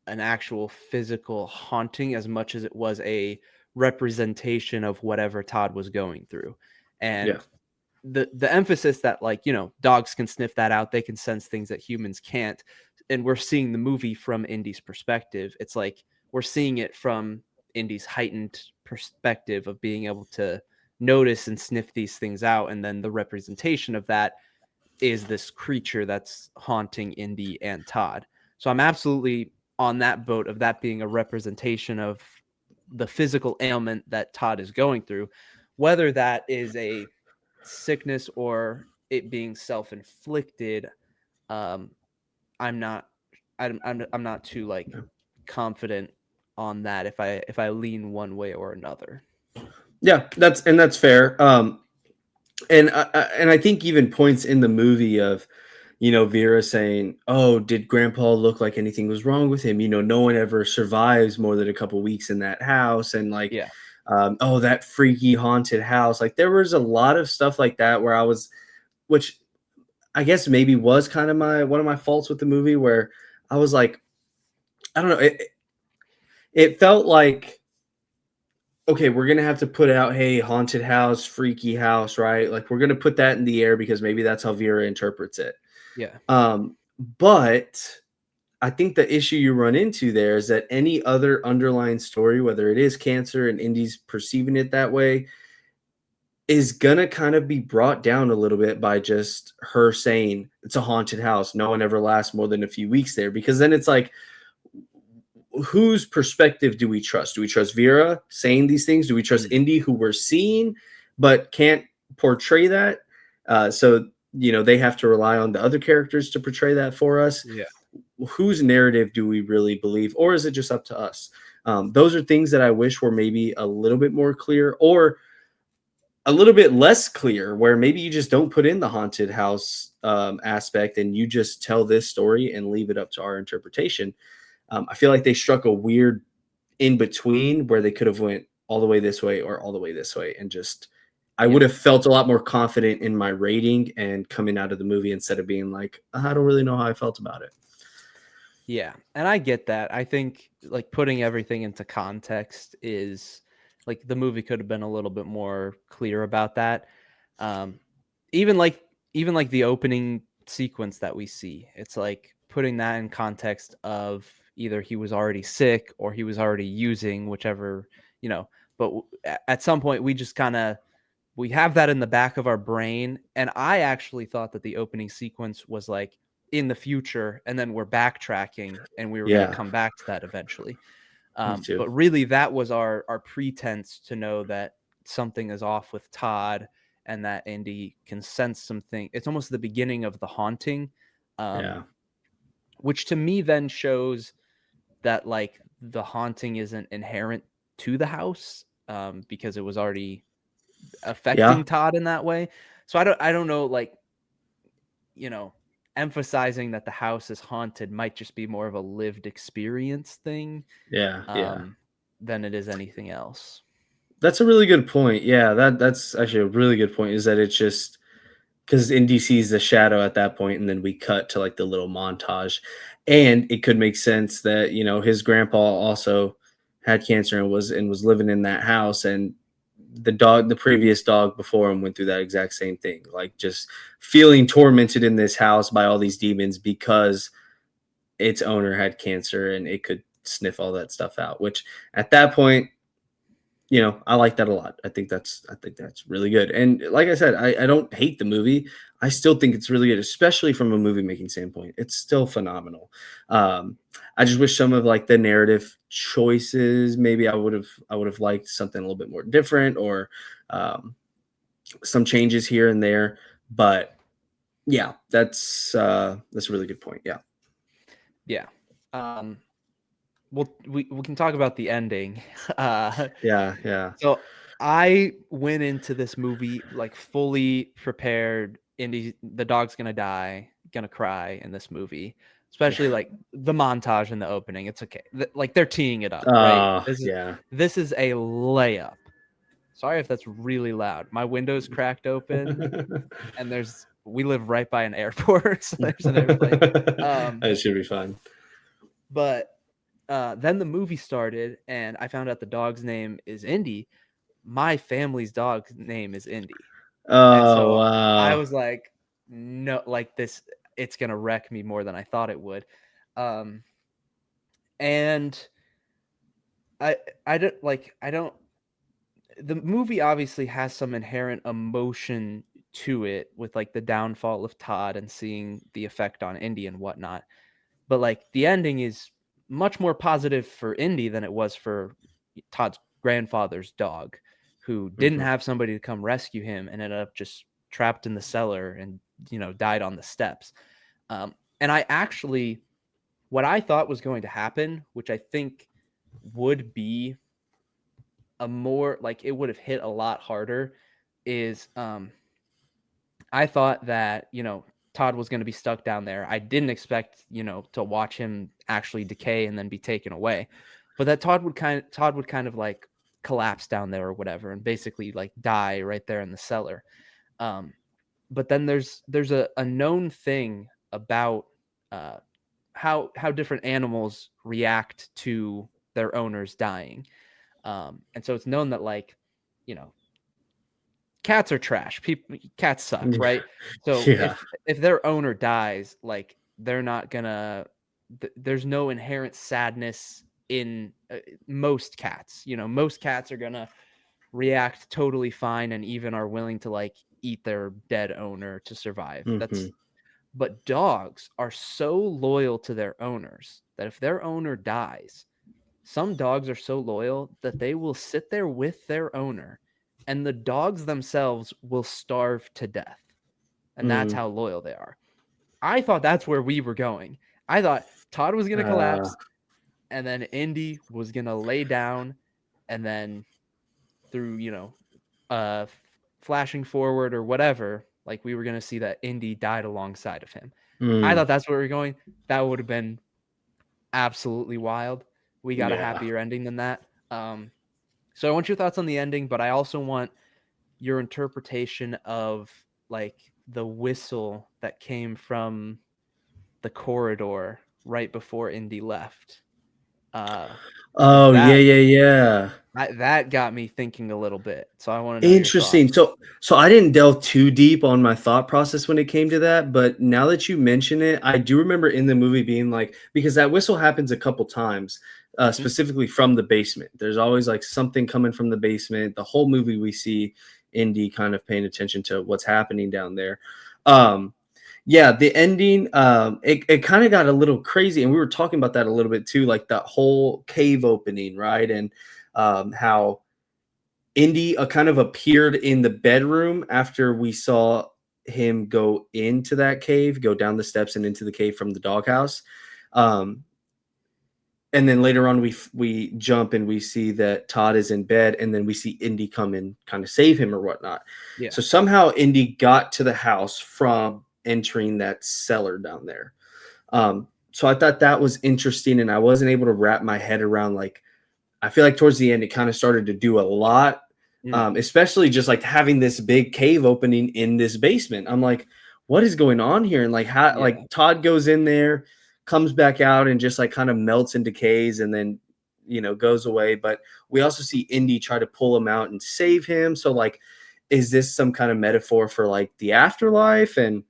S1: an actual physical haunting as much as it was a representation of whatever Todd was going through.
S2: yeah,
S1: And the emphasis that, like, dogs can sniff that out, they can sense things that humans can't, and we're seeing the movie from Indy's perspective. It's like we're seeing it from Indy's heightened perspective of being able to notice and sniff these things out, and then the representation of that is this creature that's haunting Indy and Todd. So I'm absolutely on that boat of that being a representation of the physical ailment that Todd is going through, whether that is a sickness or it being self-inflicted. um I'm not I'm not too like
S2: yeah.
S1: confident on that if I lean one way or another.
S2: Yeah, that's fair. And I think even points in the movie of, Vera saying, "Oh, did Grandpa look like anything was wrong with him? No one ever survives more than a couple weeks in that house." And like,
S1: Yeah,
S2: oh, that freaky haunted house. Like there was a lot of stuff like that where which I guess maybe was kind of one of my faults with the movie, where I was like, I don't know, it felt like, okay, we're gonna have to put out, hey, haunted house, freaky house, right? Like we're gonna put that in the air because maybe that's how Vera interprets it.
S1: yeah,
S2: Um, but I think the issue you run into there is that any other underlying story, whether it is cancer and Indy's perceiving it that way, is gonna kind of be brought down a little bit by just her saying it's a haunted house. No one ever lasts more than a few weeks there, because then it's like, whose perspective do we trust? Do we trust Vera saying these things? Do we trust
S1: mm,
S2: Indy, who we're seeing but can't portray that? So they have to rely on the other characters to portray that for us.
S1: yeah,
S2: Whose narrative do we really believe, or is it just up to us? Those are things that I wish were maybe a little bit more clear, or a little bit less clear, where maybe you just don't put in the haunted house aspect and you just tell this story and leave it up to our interpretation. I feel like they struck a weird in between where they could have went all the way this way or all the way this way, and just I would
S1: yeah.
S2: have felt a lot more confident in my rating and coming out of the movie, instead of being like, I don't really know how I felt about it.
S1: Yeah, and I get that. I think like putting everything into context is like the movie could have been a little bit more clear about that. Um, even like even like the opening sequence that we see, it's like putting that in context of either he was already sick or he was already using whichever, you know. But at some point, we just kind of we have that in the back of our brain. And I actually thought that the opening sequence was like in the future, and then we're backtracking and we were going to
S2: Yeah,
S1: come back to that eventually.
S2: me too.
S1: But really, that was our pretense to know that something is off with Todd and that Indy can sense something. It's almost the beginning of the haunting, um,
S2: Yeah,
S1: which to me then shows that like the haunting isn't inherent to the house, because it was already
S2: yeah,
S1: affecting Todd in that way. So I don't know, like, you know, emphasizing that the house is haunted might just be more of a lived experience thing,
S2: yeah, yeah.
S1: um, than it is anything else.
S2: That's a really good point. Yeah, that's actually a really good point. Is that it's just because Indy sees the shadow at that point, and then we cut to like the little montage, and it could make sense that his grandpa also had cancer and was living in that house, and the previous dog before him went through that exact same thing, like just feeling tormented in this house by all these demons because its owner had cancer and it could sniff all that stuff out. Which at that point, I like that a lot. I think that's really good. And like I said, I don't hate the movie. I still think it's really good, especially from a movie making standpoint. It's still phenomenal. I just wish some of like the narrative choices, maybe I would have liked something a little bit more different, or um, some changes here and there. But yeah, that's a really good point. Yeah.
S1: Yeah. Um, we can talk about the ending. Uh,
S2: Yeah. Yeah.
S1: so I went into this movie like fully prepared. Indy, the dog's gonna die, gonna cry in this movie. especially like the montage in the opening. It's okay. Like they're teeing it up, right?
S2: Yeah.
S1: This is a layup. Sorry if that's really loud. My window's cracked open, and we live right by an airport, so there's an airplane.
S2: That should be fun.
S1: But then the movie started, and I found out the dog's name is Indy. My family's dog's name is Indy. And
S2: Oh,
S1: so I
S2: wow.
S1: was like, no, like this, it's going to wreck me more than I thought it would. And I don't, the movie obviously has some inherent emotion to it with like the downfall of Todd and seeing the effect on Indy and whatnot. But like the ending is much more positive for Indy than it was for Todd's grandfather's dog, who didn't have somebody to come rescue him and ended up just trapped in the cellar and, died on the steps. And I actually, what I thought was going to happen, which I think would be a more like it would have hit a lot harder, is I thought that, Todd was going to be stuck down there. I didn't expect, to watch him actually decay and then be taken away, but that Todd would kind of like collapse down there or whatever, and basically like die right there in the cellar. But then there's a known thing about how different animals react to their owners dying. And so it's known that like, cats are trash. Cats suck, right? So
S2: Yeah.
S1: if their owner dies, like they're not gonna. There's no inherent sadness in most cats. Most cats are gonna react totally fine and even are willing to like eat their dead owner to survive. But dogs are so loyal to their owners that if their owner dies, some dogs are so loyal that they will sit there with their owner and the dogs themselves will starve to death. And that's how loyal they are. I thought that's where we were going. I thought Todd was going to collapse and then Indy was going to lay down, and then through, flashing forward or whatever, like we were going to see that Indy died alongside of him. I thought that's where we were going. That would have been absolutely wild. We got a happier ending than that. So I want your thoughts on the ending, but I also want your interpretation of like the whistle that came from the corridor right before Indy left.
S2: Oh, yeah.
S1: That got me thinking a little bit. So I want to know your
S2: Interesting.
S1: thoughts.
S2: So I didn't delve too deep on my thought process when it came to that, but now that you mention it, I do remember in the movie being like, because that whistle happens a couple times, specifically from the basement. There's always like something coming from the basement. The whole movie we see Indy kind of paying attention to what's happening down there. Yeah, the ending, it kind of got a little crazy, and we were talking about that a little bit too, like that whole cave opening, right? And how Indy kind of appeared in the bedroom after we saw him go into that cave, go down the steps and into the cave from the doghouse. And then later on, we jump and we see that Todd is in bed, and then we see Indy come and kind of save him or whatnot.
S1: Yeah.
S2: So somehow Indy got to the house from entering that cellar down there. So I thought that was interesting, and I wasn't able to wrap my head around, like, I feel like towards the end, it kind of started to do a lot, especially just like having this big cave opening in this basement. I'm like, what is going on here? And like, how, like Todd goes in there, comes back out and just like kind of melts and decays and then, goes away. But we also see Indy try to pull him out and save him. So like, is this some kind of metaphor for like the afterlife and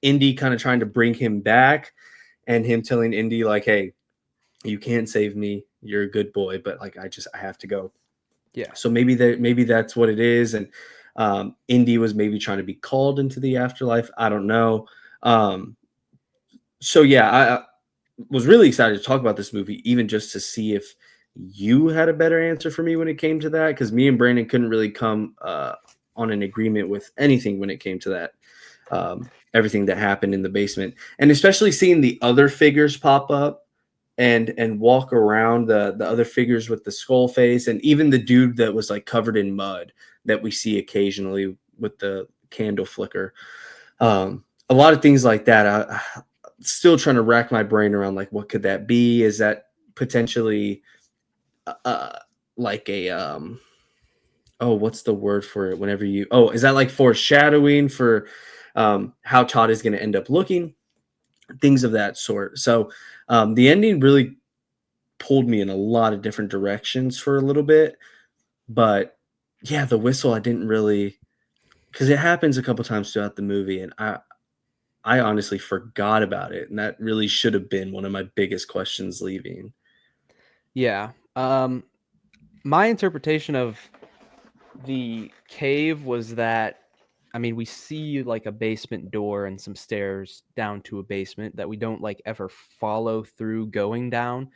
S2: Indy kind of trying to bring him back and him telling Indy like, hey, you can't save me. You're a good boy, but like, I have to go.
S1: Yeah.
S2: So maybe that's what it is. And Indy was maybe trying to be called into the afterlife. I don't know. So yeah, I was really excited to talk about this movie, even just to see if you had a better answer for me when it came to that. Cause me and Brandon couldn't really come on an agreement with anything when it came to that. Everything that happened in the basement, and especially seeing the other figures pop up and walk around, the other figures with the skull face, and even the dude that was like covered in mud that we see occasionally with the candle flicker. A lot of things like that. still trying to rack my brain around like what could that be? Is that potentially like a oh, what's the word for it? Whenever you is that like foreshadowing for how Todd is going to end up looking? Things of that sort. So the ending really pulled me in a lot of different directions for a little bit, but yeah, the whistle I didn't really, because it happens a couple times throughout the movie, and I honestly forgot about it, and that really should have been one of my biggest questions leaving.
S1: Yeah. My interpretation of the cave was that, I mean, we see like a basement door and some stairs down to a basement that we don't like ever follow through going down.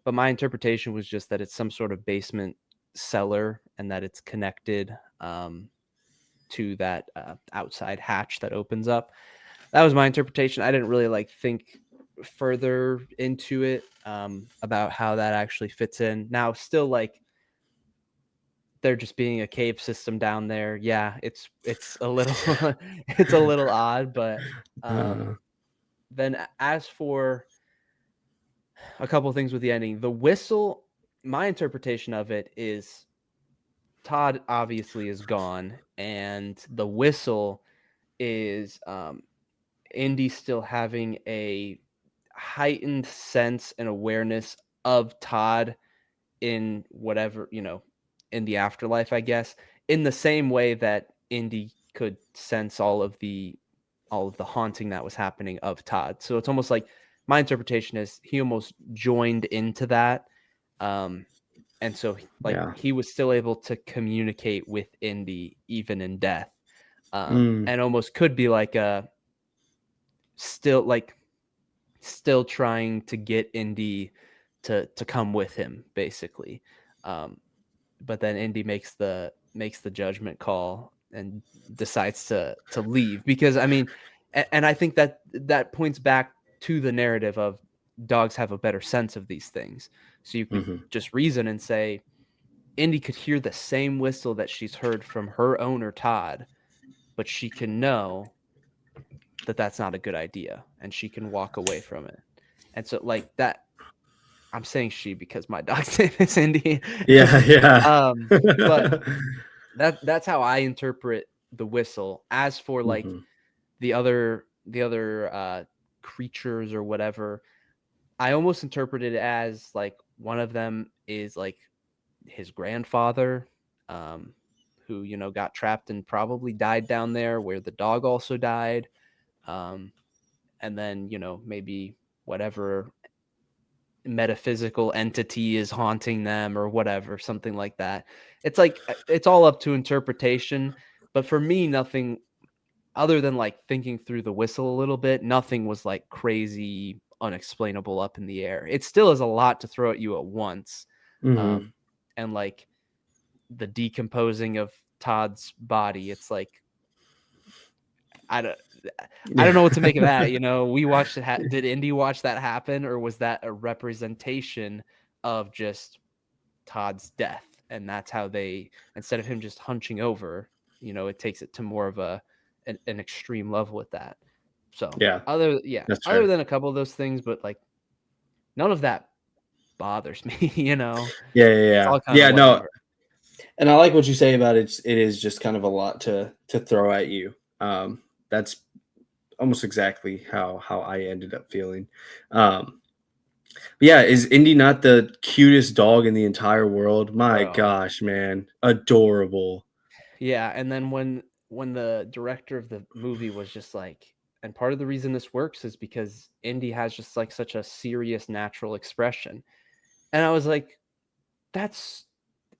S1: But my interpretation was just that it's some sort of basement cellar and that it's connected to that outside hatch that opens up. That was my interpretation. I didn't really like think further into it about how that actually fits in. Now, still like there just being a cave system down there. Yeah, it's a little it's a little odd, but
S2: Uh,
S1: then as for a couple of things with the ending, the whistle, my interpretation of it is Todd obviously is gone, and the whistle is Indy still having a heightened sense and awareness of Todd in whatever, in the afterlife, I guess, in the same way that Indy could sense all of the haunting that was happening of Todd. So it's almost like my interpretation is he almost joined into that. Um, and so like
S2: yeah.
S1: he was still able to communicate with Indy even in death.
S2: Mm,
S1: And almost could be like a still like still trying to get Indy to come with him, basically. Um, but then Indy makes the judgment call and decides to leave because I mean, and I think that points back to the narrative of dogs have a better sense of these things. So you could
S2: mhm.
S1: just reason and say Indy could hear the same whistle that she's heard from her owner Todd, but she can know that that's not a good idea and she can walk away from it. And so like that, I'm saying she because my dog's name is Indy.
S2: Yeah, yeah.
S1: But that's how I interpret the whistle. As for like
S2: Mhm.
S1: the other creatures or whatever, I almost interpret it as like one of them is like his grandfather, um, who got trapped and probably died down there, where the dog also died, um, and then maybe whatever metaphysical entity is haunting them or whatever, something like that. It's like it's all up to interpretation, but for me, nothing other than like thinking through the whistle a little bit, nothing was like crazy, unexplainable up in the air. It still is a lot to throw at you at once.
S2: Mhm.
S1: Um, and like the decomposing of Todd's body, it's like I don't I don't
S2: Yeah.
S1: know what to make of that. We watched it. Did Indy watch that happen, or was that a representation of just Todd's death? And that's how they, instead of him just hunching over, it takes it to more of an extreme level with that. So
S2: Yeah, that's
S1: other
S2: fair.
S1: than a couple of those things, but like none of that bothers me.
S2: Yeah, yeah,
S1: It's
S2: yeah.
S1: all kind of
S2: Yeah, no,
S1: whatever.
S2: and I like what you say about it. It is just kind of a lot to throw at you. That's almost exactly how I ended up feeling. Um, but yeah, is Indy not the cutest dog in the entire world? My
S1: Bro.
S2: gosh, man, adorable.
S1: Yeah, and then when the director of the movie was just like, and part of the reason this works is because Indy has just like such a serious natural expression. And I was like, that's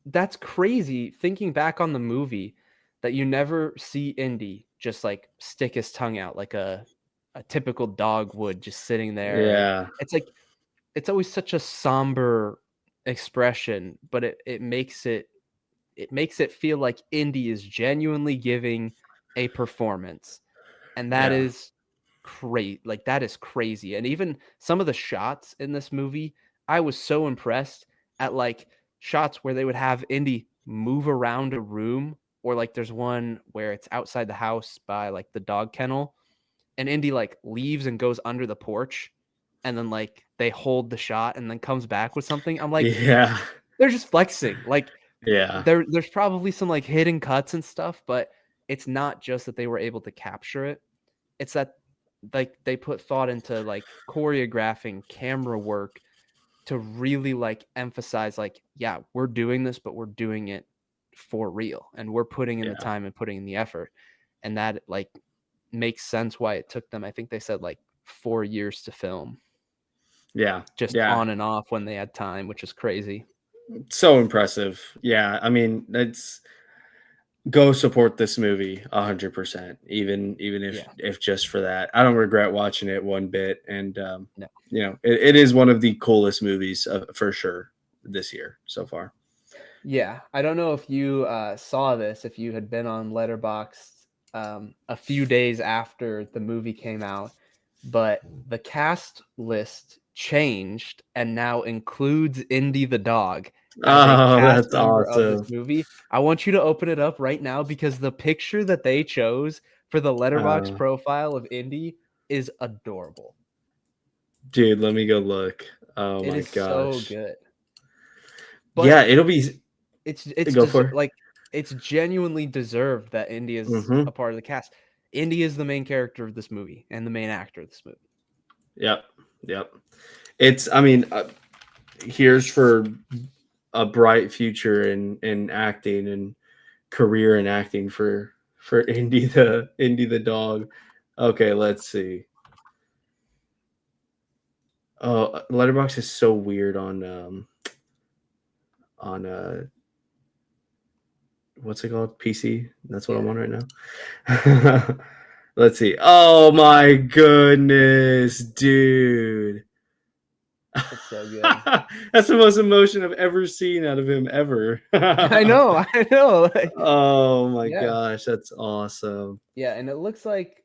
S1: that's crazy thinking back on the movie that you never see Indy just like stick his tongue out like a typical dog would, just sitting there. And
S2: Yeah,
S1: it's like it's always such a somber expression, but it makes it feel like Indy is genuinely giving a performance. And that
S2: yeah,
S1: is great. Like that is crazy. And even some of the shots in this movie, I was so impressed at like shots where they would have Indy move around a room, or like there's one where it's outside the house by like the dog kennel and Indy like leaves and goes under the porch, and then like they hold the shot and then comes back with something. I'm like,
S2: Yeah.
S1: they're just flexing. Like
S2: Yeah.
S1: there's probably some like hidden cuts and stuff, but it's not just that they were able to capture it. It's that like they put thought into like choreographing, camera work to really like emphasize like, yeah, we're doing this, but we're doing it for real and we're putting in the
S2: Yeah.
S1: time and putting in the effort. And that like makes sense why it took them, I think they said like 4 years to film,
S2: Yeah.
S1: just
S2: Yeah.
S1: on and off when they had time, which is crazy.
S2: So impressive. Yeah. I mean, it's go support this movie 100%. Even
S1: Yeah.
S2: if just for that, I don't regret watching it one bit. And
S1: No.
S2: it is one of the coolest movies for sure this year so far.
S1: Yeah, I don't know if you saw this, if you had been on Letterboxd a few days after the movie came out, but the cast list changed and now includes Indy the dog as a
S2: Oh,
S1: cast
S2: that's
S1: member of this
S2: awesome.
S1: movie. I want you to open it up right now because the picture that they chose for the Letterboxd
S2: Uh,
S1: profile of Indy is adorable.
S2: dude, let me go look. Oh
S1: It
S2: my
S1: is so
S2: gosh.
S1: good.
S2: Yeah,
S1: But
S2: it'll be
S1: it's
S2: go
S1: just
S2: for it.
S1: like it's genuinely deserved that Indy is
S2: Mm-hmm.
S1: a part of the cast. Indy is the main character of this movie and the main actor of this movie.
S2: Yep. Yep. It's, I mean, here's for a bright future in acting and career in acting for Indy the dog. Okay, let's see. Oh, Letterbox is so weird on what's it called? PC. That's what I'm
S1: Yeah,
S2: on right now. Let's see. Oh my goodness, dude.
S1: it's so good.
S2: That's the most emotion I've ever seen out of him ever.
S1: I know, I know. Like,
S2: Oh my
S1: yeah,
S2: gosh, that's awesome.
S1: yeah, and it looks like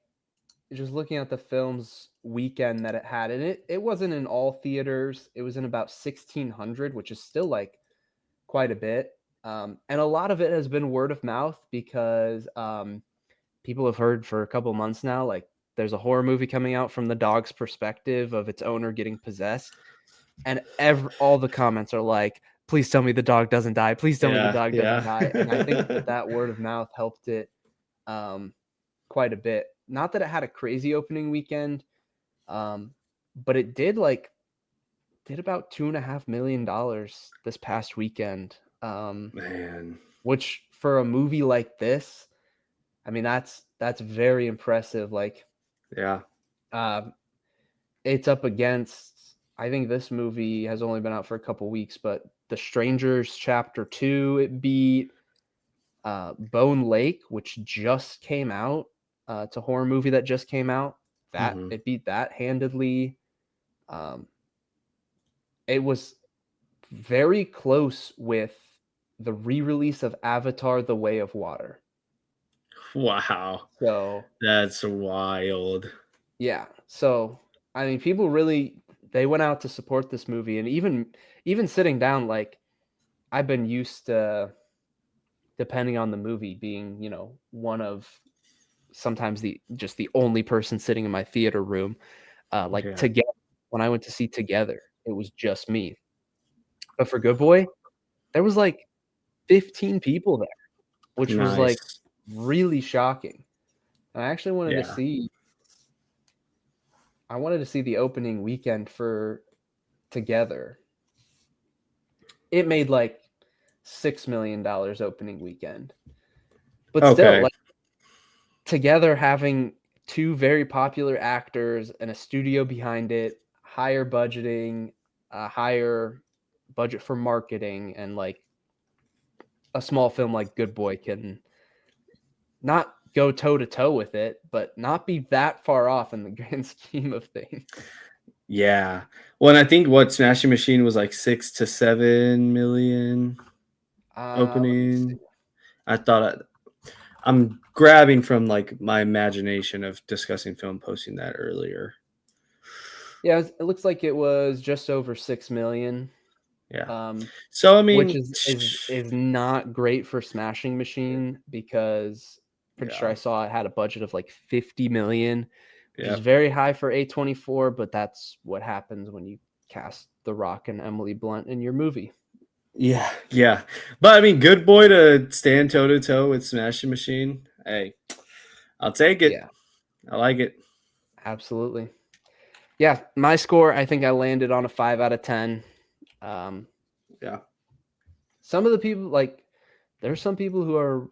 S1: just looking at the film's weekend that it had, and it wasn't in all theaters. It was in about 1,600, which is still like quite a bit. And a lot of it has been word of mouth because people have heard for a couple months now, like there's a horror movie coming out from the dog's perspective of its owner getting possessed, and all the comments are like, "Please tell me the dog doesn't die. Please tell me the
S2: Yeah,
S1: dog doesn't
S2: yeah.
S1: die." And I think that word of mouth helped it um, quite a bit. Not that it had a crazy opening weekend, um, but it did about $2.5 million this past weekend,
S2: Man.
S1: which for a movie like this, I mean that's very impressive. Like
S2: Yeah.
S1: um, it's up against, I think this movie has only been out for a couple weeks, but The Strangers Chapter 2 it beat, Bone Lake, which just came out. It's a horror movie that just came out. That
S2: Mhm.
S1: it beat that handedly. Um, it was very close with the re-release of Avatar: The Way of Water.
S2: Wow.
S1: So
S2: That's wild.
S1: yeah. So I mean, people really they went out to support this movie, and even sitting down, like I've been used to, depending on the movie, being one of sometimes the only person sitting in my theater room. Like
S2: Yeah.
S1: Together, when I went to see Together, it was just me. But for Good Boy, there was like 15 people there, which was like
S2: Nice.
S1: really shocking. I actually wanted to
S2: Yeah.
S1: see. I wanted to see the opening weekend for Together. It made like $6 million opening weekend, but still,
S2: Okay.
S1: like Together having two very popular actors and a studio behind it, higher budgeting, a higher budget for marketing, and like a small film like Good Boy can not go toe to toe with it, but not be that far off in the grand scheme of things.
S2: Yeah. Well, and I think what Smashing Machine was like 6 to 7 million
S1: Let me see.
S2: opening. I thought I'm grabbing from like my imagination of discussing film posting that earlier.
S1: Yeah, it looks like it was just over 6 million,
S2: Yeah.
S1: um,
S2: So I
S1: which
S2: mean,
S1: is not great for Smashing Machine because pretty sure
S2: yeah.
S1: I saw it had a budget of like 50 million, which is
S2: Yeah.
S1: very high for A24, but that's what happens when you cast The Rock and Emily Blunt in your movie.
S2: Yeah. Yeah. But I mean, Good Boy to stand toe to toe with Smashing Machine. Hey, I'll take it.
S1: Yeah,
S2: I like it.
S1: absolutely. Yeah, my score, I think I landed on a 5 out of 10. Um,
S2: Yeah.
S1: some of the people, like, there's some people who are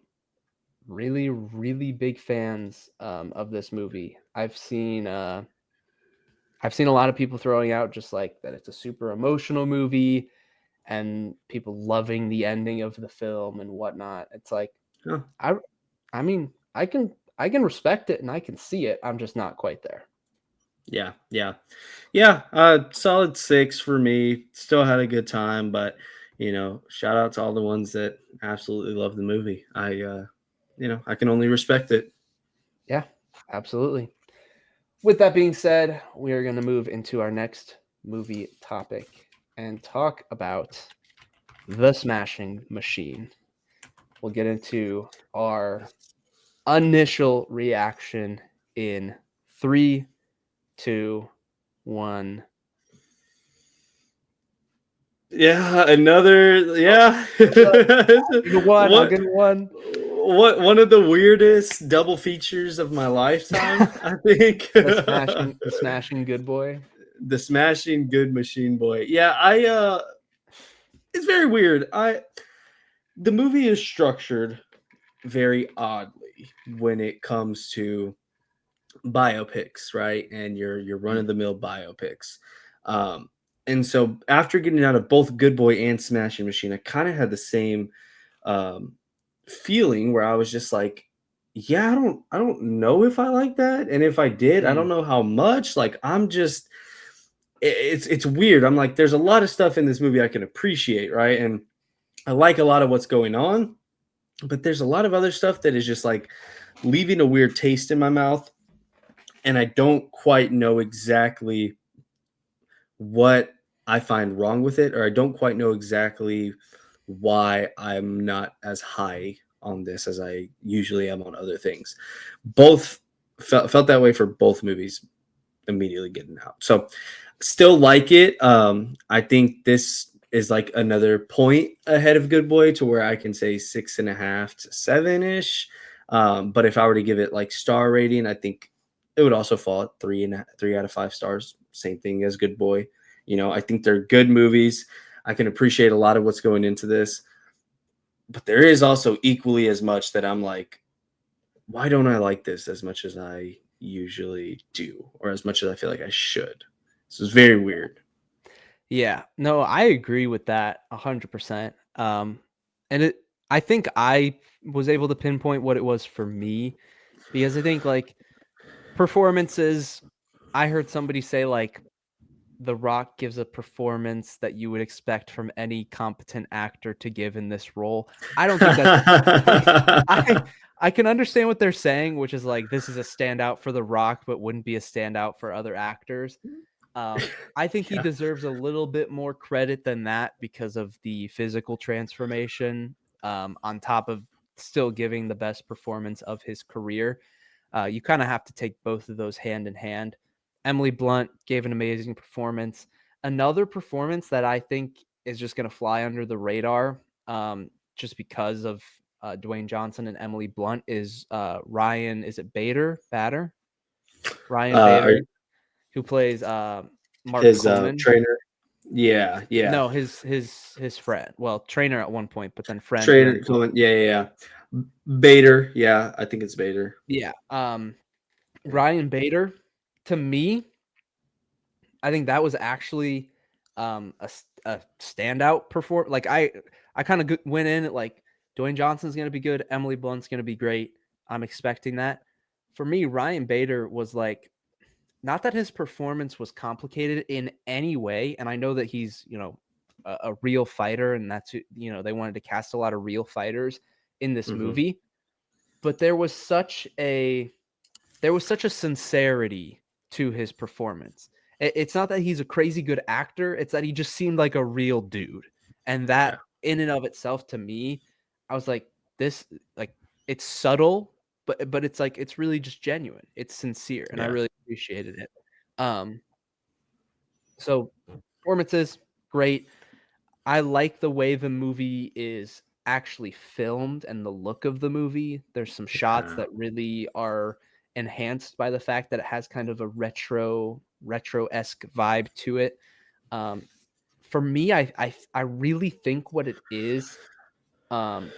S1: really, really big fans of this movie. I've seen a lot of people throwing out just like that it's a super emotional movie and people loving the ending of the film and whatnot. It's like
S2: Huh.
S1: I I mean, I can respect it and I can see it. I'm just not quite there.
S2: Yeah. Yeah. Yeah. Solid 6 for me. Still had a good time, but shout out to all the ones that absolutely love the movie. I can only respect it.
S1: Yeah, absolutely. With that being said, we are going to move into our next movie topic and talk about The Smashing Machine. We'll get into our initial reaction in 3, 2, 1.
S2: Yeah, another yeah.
S1: I'll
S2: what
S1: get one.
S2: what one of the weirdest double features of my lifetime, I think.
S1: The smashing good boy.
S2: The Smashing Good Machine Boy. Yeah, it's very weird. The movie is structured very oddly when it comes to biopics, right? And your run of the mill biopics. Um, and so after getting out of both Good Boy and Smashing Machine, I kind of had the same um, feeling where I was just like, yeah, I don't know if I like that, and if I did, I don't
S1: Mm,
S2: know how much. Like I'm just, it's weird. I'm like, there's a lot of stuff in this movie I can appreciate, right? And I like a lot of what's going on, but there's a lot of other stuff that is just like leaving a weird taste in my mouth, and I don't quite know exactly what I find wrong with it, or I don't quite know exactly why I'm not as high on this as I usually am on other things. Both felt that way for both movies immediately getting out. So still like it. I think this is like another point ahead of Good Boy to where I can say 6.5 to 7-ish. But if I were to give it like star rating, I think it would also fall at 3 out of 5 stars. Same thing as Good Boy. I think they're good movies. I can appreciate a lot of what's going into this, but there is also equally as much that I'm like, why don't I like this as much as I usually do, or as much as I feel like I should? This is very weird.
S1: yeah, no, I agree with that 100%. And I think I was able to pinpoint what it was for me because I think like performances. I heard somebody say like The Rock gives a performance that you would expect from any competent actor to give in this role. I don't think that's I I can understand what they're saying, which is like this is a standout for The Rock, but wouldn't be a standout for other actors. I think he
S2: Yeah.
S1: deserves a little bit more credit than that because of the physical transformation, on top of still giving the best performance of his career. You kind of have to take both of those hand in hand. Emily Blunt gave an amazing performance. Another performance that I think is just going to fly under the radar, just because of Dwayne Johnson and Emily Blunt, is Ryan. Is it Bader? Ryan
S2: Are
S1: Bader, who plays Mark
S2: his
S1: Coleman.
S2: trainer? Yeah, yeah.
S1: No, his friend. Well, trainer at one point, but then friend
S2: Trainer
S1: during.
S2: Coleman. Yeah, yeah, yeah. Bader. Yeah, I think it's Bader.
S1: Yeah.
S2: Yeah.
S1: Ryan Bader, to me, I think that was actually a standout perform. Like I kind of went in at like Dwayne Johnson's going to be good, Emily Blunt's going to be great. I'm expecting that. For me, Ryan Bader was like, not that his performance was complicated in any way, and I know that he's, a real fighter, and that's, they wanted to cast a lot of real fighters in this
S2: Hmm.
S1: movie, but there was such a sincerity to his performance. It's not that he's a crazy good actor, it's that he just seemed like a real dude. And
S2: Yeah.
S1: that in and of itself, to me, I was like, this, like, it's subtle, but it's like it's really just genuine. It's sincere, and I
S2: Yeah.
S1: really appreciated it. So performances great. I like the way the movie is actually filmed and the look of the movie. There's some shots
S2: Yeah.
S1: that really are enhanced by the fact that it has kind of a retro-esque vibe to it. Um, for me, I really think what it um,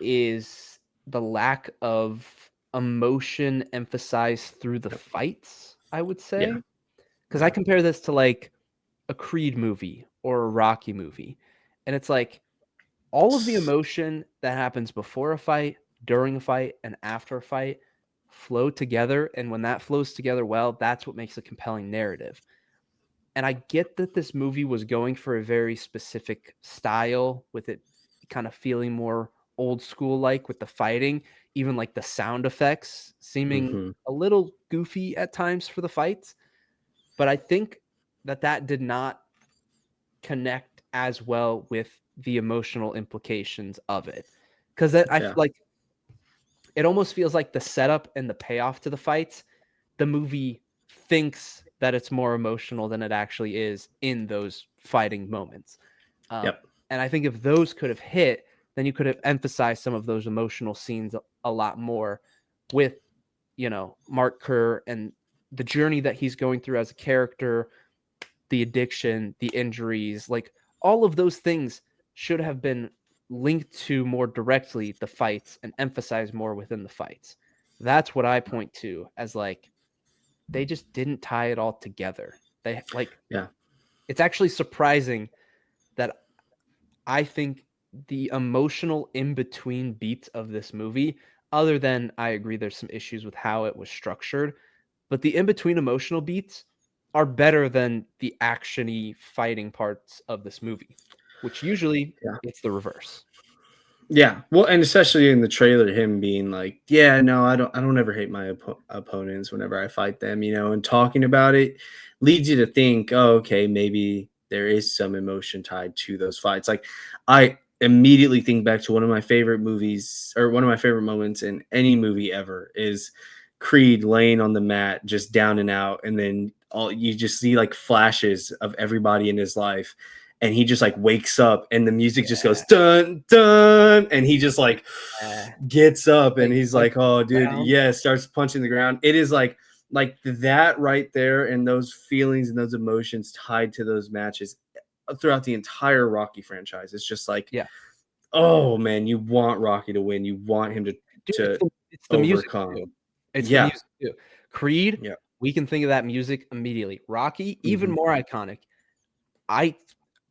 S1: is the lack of emotion emphasized through the
S2: Yep.
S1: fights, I would
S2: Yeah.
S1: say. Because I
S2: Yeah.
S1: compare this to like a Creed movie or a Rocky movie. And it's like all of the emotion that happens before a fight, during a fight, and after a fight flow together. And when that flows together well, that's what makes a compelling narrative. And I get that this movie was going for a very specific style with it kind of feeling more old school like with the fighting, even like the sound effects seeming
S2: Hmm.
S1: a little goofy at times for the fights. But I think that did not connect as well with the emotional implications of it. Because
S2: Yeah.
S1: like it almost feels like the setup and the payoff to the fights, the movie thinks that it's more emotional than it actually is in those fighting moments.
S2: Yep.
S1: And I think if those could have hit, then you could have emphasized some of those emotional scenes a lot more with, Mark Kerr and the journey that he's going through as a character, the addiction, the injuries, like all of those things should have been linked to more directly the fights and emphasized more within the fights. That's what I point to as like they just didn't tie it all together. They like
S2: Yeah.
S1: it's actually surprising that I think the emotional in between beats of this movie, other than I agree there's some issues with how it was structured, but the in between emotional beats are better than the actiony fighting parts of this movie, which usually
S2: Yeah.
S1: it's the reverse.
S2: Yeah. Well, and especially in the trailer, him being like, "Yeah, no, I don't ever hate my opponents whenever I fight them," and talking about it leads you to think, "Oh, okay, maybe there is some emotion tied to those fights." Like, I immediately think back to one of my favorite movies, or one of my favorite moments in any movie ever, is Creed laying on the mat, just down and out, and then all you just see like flashes of everybody in his life, and he just like wakes up and the music just goes
S1: Yeah.
S2: dun dun, and he just like gets up and
S1: Like
S2: he's
S1: punch
S2: like, "Oh dude,
S1: down.
S2: yeah," starts punching the ground. It is like that right there, and those feelings and those emotions tied to those matches throughout the entire Rocky franchise. It's just like,
S1: Yeah.
S2: oh man, you want Rocky to win, you want him to
S1: Dude,
S2: to
S1: it's the music too.
S2: overcome.
S1: It's the
S2: Yeah.
S1: music too. Creed,
S2: Yeah.
S1: we can think of that music immediately. Rocky, even
S2: Hmm.
S1: more iconic. I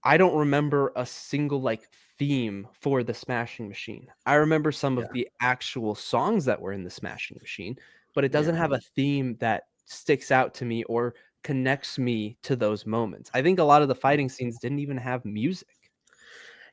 S1: I don't remember a single like theme for the Smashing Machine. I remember some of
S2: Yeah.
S1: the actual songs that were in the Smashing Machine, but it doesn't
S2: Yeah.
S1: have a theme that sticks out to me or connects me to those moments. I think a lot of the fighting scenes didn't even have music.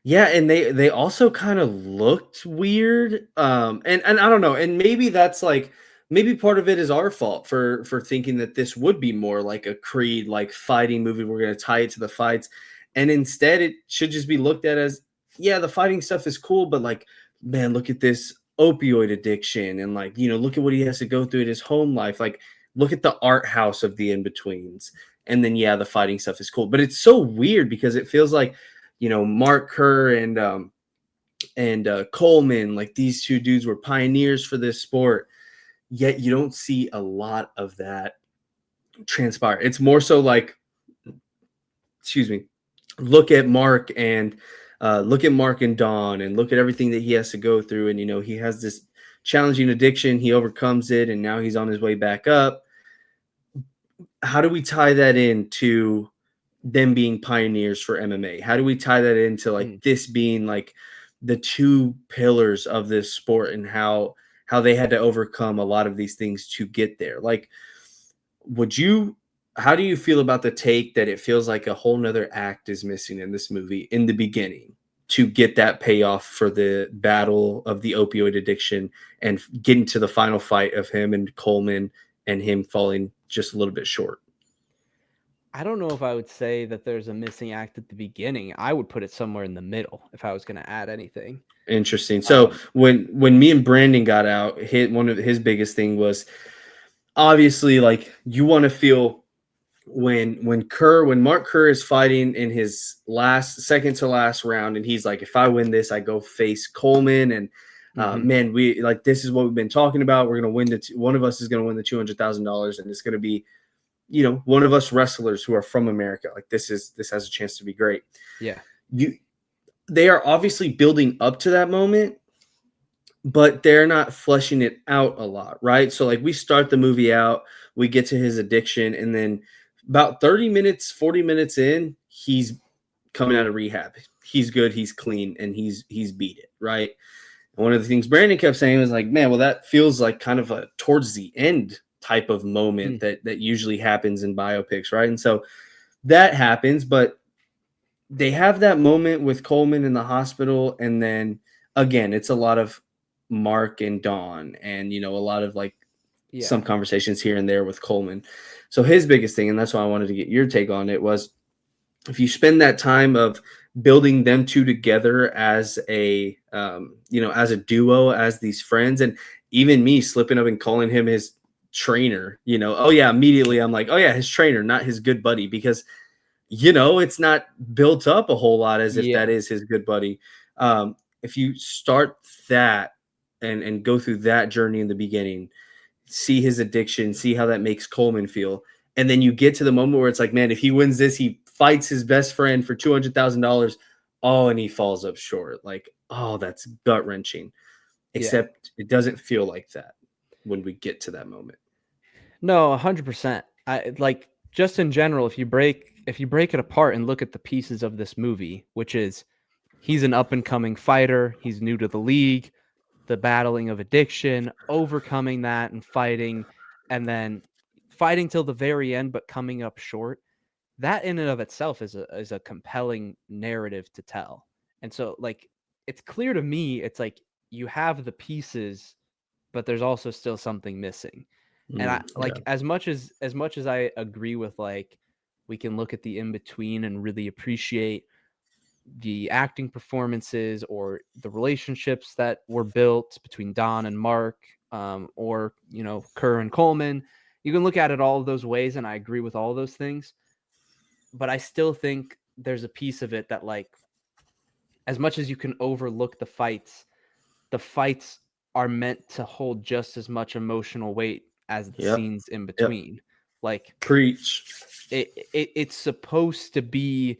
S2: Yeah, and they also kind of looked weird. And I don't know, and maybe that's like, maybe part of it is our fault for thinking that this would be more like a Creed like fighting movie. We're gonna tie it to the fights, and instead it should just be looked at as, yeah, the fighting stuff is cool, but like, man, look at this opioid addiction, and like, look at what he has to go through in his home life. Like, look at the art house of the in-betweens. And then yeah, the fighting stuff is cool. But it's so weird because it feels like, Mark Kerr and Coleman, like these two dudes were pioneers for this sport. Yet you don't see a lot of that transpire. It's more so like, excuse me, look at Mark and Don, and look at everything that he has to go through. And he has this challenging addiction. He overcomes it, and now he's on his way back up. How do we tie that into them being pioneers for MMA? How do we tie that into like
S1: Mm.
S2: this being like the two pillars of this sport, and how they had to overcome a lot of these things to get there? Like, would you how do you feel about the take that it feels like a whole nother act is missing in this movie in the beginning to get that payoff for the battle of the opioid addiction, and getting to the final fight of him and Coleman, and him falling just a little bit short?
S1: I don't know if I would say that there's a missing act at the beginning. I would put it somewhere in the middle if I was going to add anything.
S2: Interesting. So when me and Brandon got out, one of his biggest thing was obviously like you want to feel when Mark Kerr is fighting in his second to last round, and he's like, if I win this, I go face Coleman, and man, we like this is what we've been talking about. We're gonna win one of us is gonna win the $200,000, and it's gonna be, one of us wrestlers who are from America. Like this has a chance to be great.
S1: Yeah.
S2: They are obviously building up to that moment, but they're not fleshing it out a lot, right? So like we start the movie out, we get to his addiction, and then about 30 minutes, 40 minutes in, he's coming out of rehab. He's good, he's clean, and he's beat it, right? And one of the things Brandon kept saying was like, man, well, that feels like kind of a towards the end type of moment that usually happens in biopics, right? And so that happens, but they have that moment with Coleman in the hospital, and then again, it's a lot of Mark and Dawn, and a lot of like some conversations here and there with Coleman. So his biggest thing, and that's why I wanted to get your take on it, was if you spend that time of building them two together as a as a duo, as these friends, and even me slipping up and calling him his trainer, oh yeah, immediately I'm like, oh yeah, his trainer, not his good buddy, because it's not built up a whole lot as if that is his good buddy. If you start that and go through that journey in the beginning, see his addiction, see how that makes Coleman feel, and then you get to the moment where it's like, man, if he wins this, he fights his best friend for $200,000. Oh, and he falls up short. Like, oh, that's gut wrenching. Except it doesn't feel like that when we get to that moment.
S1: No, 100%. I like just in general, if you break it apart and look at the pieces of this movie, which is he's an up and coming fighter, he's new to the league, the battling of addiction, overcoming that and fighting, and then fighting till the very end, but coming up short. That in and of itself is a compelling narrative to tell. And so like it's clear to me, it's like you have the pieces, but there's also still something missing. And I like as much as I agree with like we can look at the in between and really appreciate the acting performances or the relationships that were built between Don and Mark, or Kerr and Coleman. You can look at it all of those ways, and I agree with all of those things. But I still think there's a piece of it that, like, as much as you can overlook the fights are meant to hold just as much emotional weight as the scenes in between. Like,
S2: preach.
S1: It's supposed to be,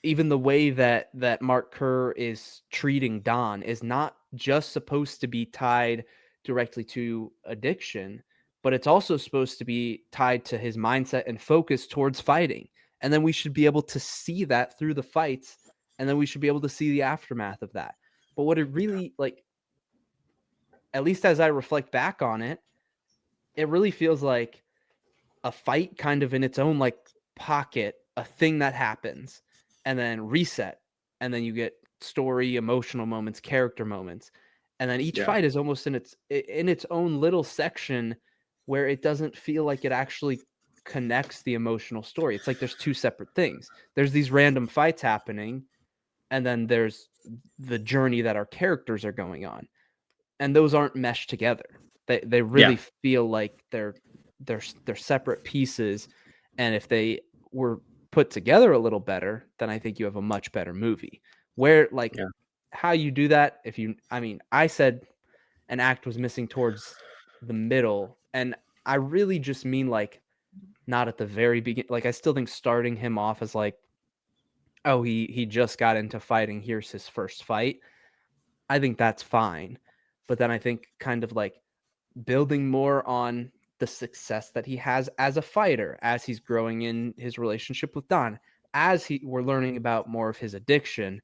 S1: even the way that Mark Kerr is treating Don is not just supposed to be tied directly to addiction, but it's also supposed to be tied to his mindset and focus towards fighting. And then we should be able to see that through the fights, and then we should be able to see the aftermath of that. But what it really, like, at least as I reflect back on it, it really feels like a fight kind of in its own like pocket, a thing that happens, and then reset, and then you get story, emotional moments, character moments, and then each fight is almost in its own little section where it doesn't feel like it actually connects the emotional story. It's like there's two separate things. There's these random fights happening, and then there's the journey that our characters are going on, and those aren't meshed together. They really feel like they're separate pieces, and if they were put together a little better, then I think you have a much better movie. Where like how you do that, I said an act was missing towards the middle, and I really just mean like not at the very beginning. Like I still think starting him off as like, oh, he just got into fighting, here's his first fight. I think that's fine. But then I think kind of like building more on the success that he has as a fighter, as he's growing in his relationship with Don, as we're learning about more of his addiction,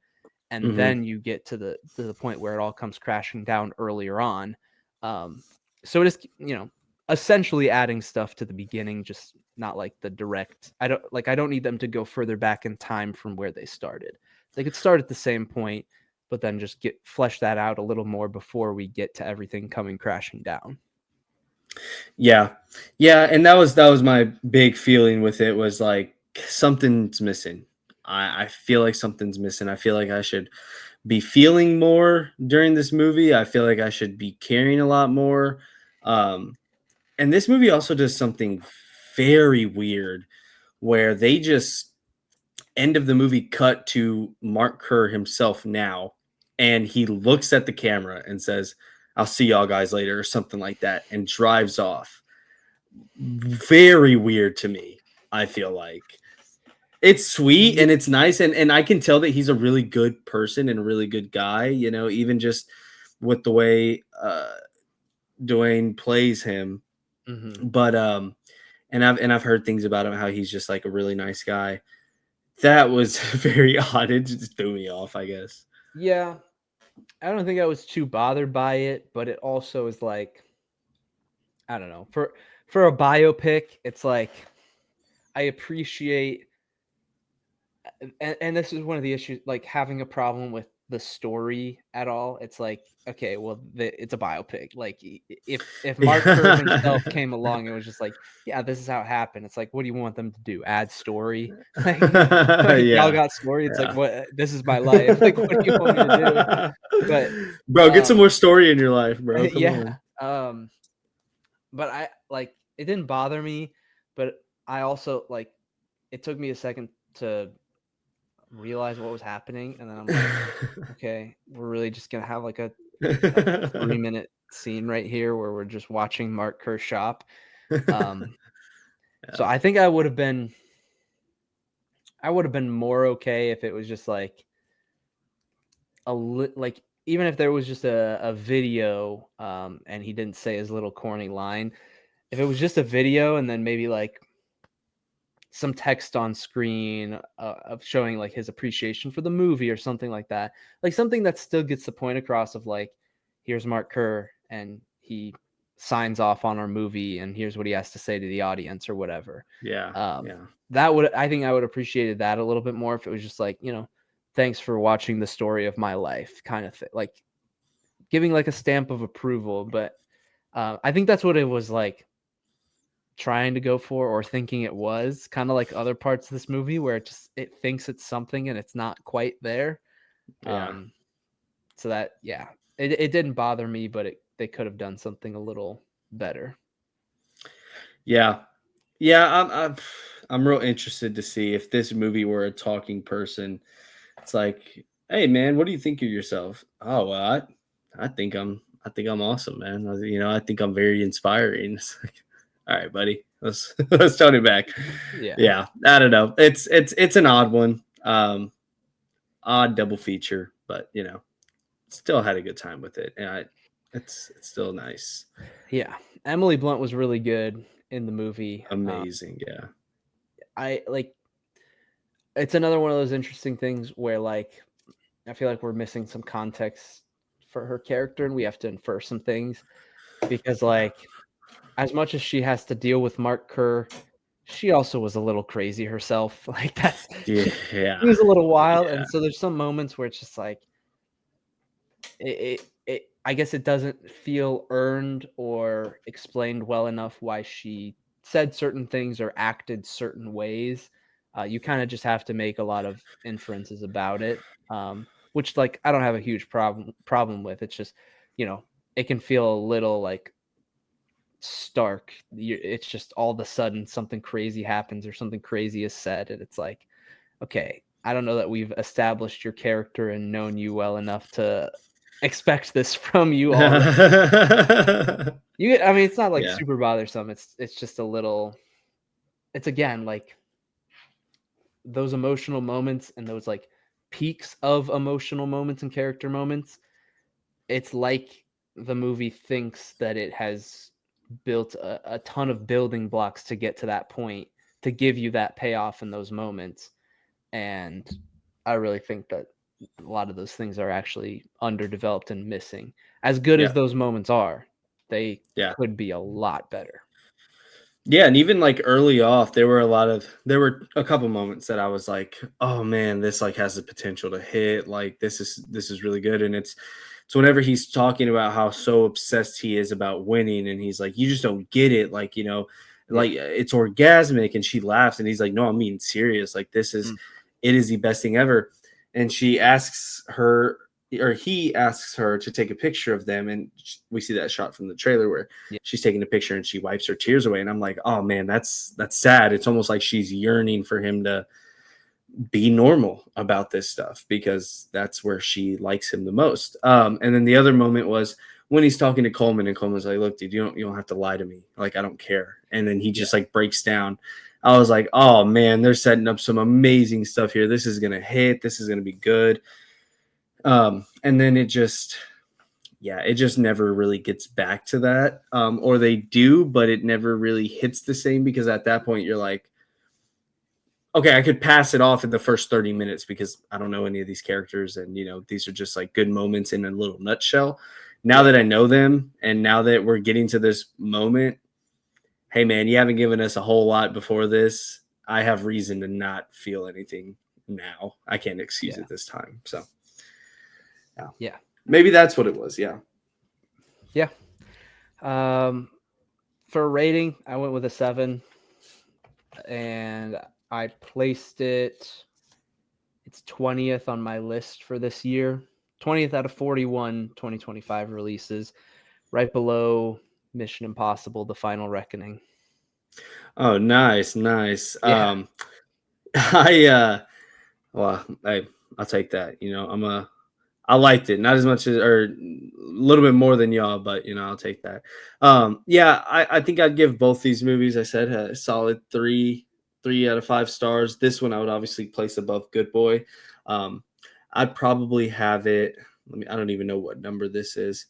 S1: and then you get to the point where it all comes crashing down earlier on. So it is, essentially adding stuff to the beginning, just not like the direct. I don't need them to go further back in time from where they started. They could start at the same point, but then just flesh that out a little more before we get to everything coming crashing down.
S2: Yeah. Yeah, and that was my big feeling with it was like something's missing. I feel like something's missing. I feel like I should be feeling more during this movie. I feel like I should be caring a lot more. Um, and this movie also does something very weird where they just end of the movie cut to Mark Kerr himself now, and he looks at the camera and says, "I'll see y'all guys later," or something like that, and drives off. Very weird to me. I feel like it's sweet
S1: Yeah.
S2: and it's nice, and I can tell that he's a really good person and a really good guy. You know, even just with the way Dwayne plays him.
S1: Hmm.
S2: But and I've heard things about him how he's just like a really nice guy. That was very odd. It just threw me off, I guess.
S1: Yeah. I don't think I was too bothered by it, but it also is like, I don't know. For a biopic, it's like I appreciate, and this is one of the issues, like having a problem with the story at all. It's like, okay, well, it's a biopic. Like, if Mark Kerr himself
S2: Yeah.
S1: came along and was just like, yeah, this is how it happened. It's like, what do you want them to do? Add story? Like y'all
S2: Yeah.
S1: got story. It's like,
S2: Yeah.
S1: what? This is my life. Like, what do you want me to do? But
S2: Bro, get some
S1: um,
S2: more story in your life, bro. Come
S1: yeah.
S2: on.
S1: But I like it didn't bother me, but I also like it took me a second to realize what was happening, and then I'm like, okay, we're really just gonna have like a 3 minute scene right here where we're just watching Mark Kerr shop. Um, so
S2: Yeah.
S1: I would have been more okay if it was just like like even if there was just a video, and he didn't say his little corny line. If it was just a video and then maybe like some text on screen, of showing like his appreciation for the movie or something like that, like something that still gets the point across of like, here's Mark Kerr and he signs off on our movie and here's what he has to say to the audience or whatever.
S2: Yeah.
S1: um
S2: Yeah.
S1: that would, I think I would appreciated that a little bit more if it was just like, thanks for watching the story of my life kind of thing, like giving like a stamp of approval. But I think that's what it was like trying to go for, or thinking it was, kind of like other parts of this movie where it thinks it's something and it's not quite there.
S2: Yeah.
S1: um so that, yeah, it didn't bother me, but they could have done something a little better.
S2: Yeah. Yeah. I'm real interested to see if this movie were a talking person. It's like, hey man, what do you think of yourself? Oh well, I think I'm awesome, man. I think I'm very inspiring. It's like, all right, buddy, let's let's tone it back.
S1: Yeah.
S2: Yeah, I don't know. It's an odd one, odd double feature, but still had a good time with it, and it's still nice,
S1: Yeah, Emily Blunt was really good in the movie.
S2: amazing. Yeah,
S1: I like It's another one of those interesting things where like I feel like we're missing some context for her character and we have to infer some things, because like as much as she has to deal with Mark Kerr, she also was a little crazy herself. Like
S2: yeah,
S1: she was a little wild,
S2: yeah,
S1: and so there's some moments where it's just like I guess it doesn't feel earned or explained well enough why she said certain things or acted certain ways. You kind of just have to make a lot of inferences about it, which like I don't have a huge problem with. It's just, you know it can feel a little like stark. It's just all of a sudden something crazy happens or something crazy is said, and it's like, okay, I don't know that we've established your character and known you well enough to expect this from you already. I mean, it's not like
S2: yeah,
S1: super bothersome. It's just a little. It's again like those emotional moments and those like peaks of emotional moments and character moments. It's like the movie thinks that it has built a ton of building blocks to get to that point, to give you that payoff in those moments. And I really think that a lot of those things are actually underdeveloped and missing. As good as
S2: yeah,
S1: those moments are, they
S2: yeah.
S1: could be a lot better.
S2: Yeah, and even like early off, there were a couple moments that I was like, "Oh man, this like has the potential to hit. Like this is really good." And it's So whenever he's talking about how so obsessed he is about winning, and he's like, you just don't get it, like, like it's orgasmic, and she laughs, and he's like, no, I'm being serious. Like, it is the best thing ever. And she asks her, or he asks her to take a picture of them, and we see that shot from the trailer where she's taking a picture and she wipes her tears away, and I'm like, oh man, that's sad. It's almost like she's yearning for him to be normal about this stuff, because that's where she likes him the most. And then the other moment was when he's talking to Coleman, and Coleman's like, look, dude, you don't have to lie to me, like, I don't care. And then he just like breaks down. I was like, oh man, they're setting up some amazing stuff here. This is gonna hit. This is gonna be good. And then it just never really gets back to that. Or they do, but it never really hits the same, because at that point you're like, okay, I could pass it off in the first 30 minutes because I don't know any of these characters, and these are just like good moments in a little nutshell. Now that I know them, and now that we're getting to this moment, hey man, you haven't given us a whole lot before this. I have reason to not feel anything now. I can't excuse it this time. So yeah, maybe that's what it was. Yeah.
S1: For a rating, I went with a 7, and I placed it's 20th on my list for this year. 20th out of 41 2025 releases, right below Mission Impossible: The Final Reckoning.
S2: Oh, nice.
S1: Yeah.
S2: I'll take that. I liked it, not as much as, or a little bit more than y'all, but I'll take that. I think I'd give both these movies, I said, a solid 3 out of 5 stars. This one I would obviously place above Good Boy. I'd probably have it, I don't even know what number this is.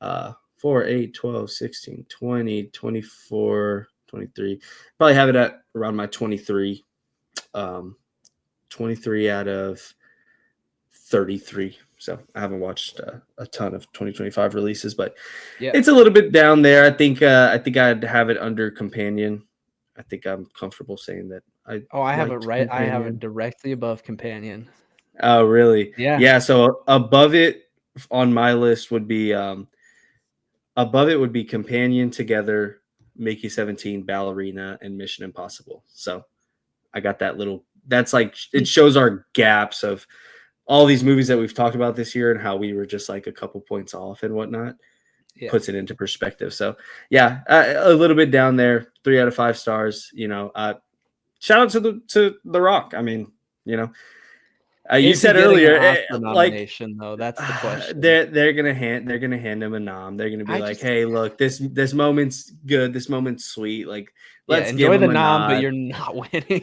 S2: 4, 8, 12, 16, 20, 24, 23. Probably have it at around my 23. 23 out of 33. So I haven't watched a ton of 2025 releases, but it's a little bit down there. I think I'd have it under Companion. I think I'm comfortable saying that.
S1: I have it right. Companion. I have it directly above Companion.
S2: Oh, really?
S1: Yeah.
S2: So above it on my list would be Companion, Together, Mickey 17, Ballerina, and Mission Impossible. So I got that little. That's like, it shows our gaps of all these movies that we've talked about this year and how we were just like a couple points off and whatnot. Puts it into perspective. So a little bit down there, 3 out of 5 stars. Shout out to The Rock. I mean, you said earlier,
S1: Oscar nomination, though. That's the question.
S2: They're gonna hand him a nom. They're gonna be hey, look, this moment's good. This moment's sweet. Like, let's
S1: enjoy
S2: give
S1: the
S2: him a
S1: nom,
S2: nod.
S1: but you're not winning.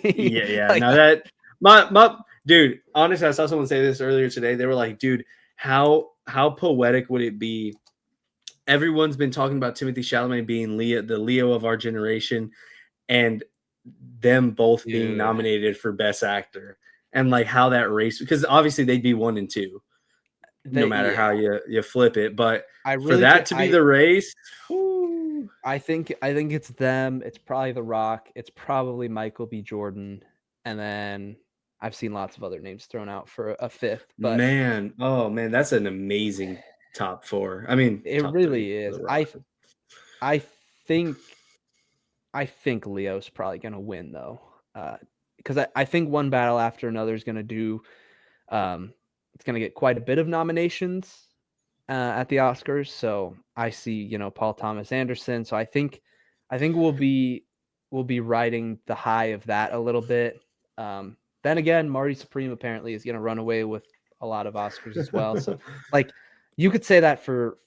S2: Like, now that my dude, honestly, I saw someone say this earlier today. They were like, dude, how poetic would it be? Everyone's been talking about Timothée Chalamet being the Leo of our generation, and them both being nominated for Best Actor, and like how that race, because obviously they'd be 1 and 2, no matter how you flip it. But for that to be the race,
S1: I think it's them. It's probably The Rock. It's probably Michael B. Jordan, and then I've seen lots of other names thrown out for a 5th. But
S2: man, that's an amazing top 4. I mean,
S1: it really is. I think Leo's probably gonna win, though, because I think One Battle After Another is gonna do. It's gonna get quite a bit of nominations at the Oscars. So I see, Paul Thomas Anderson. So I think we'll be riding the high of that a little bit. Then again, Marty Supreme apparently is gonna run away with a lot of Oscars as well. So like, you could say that for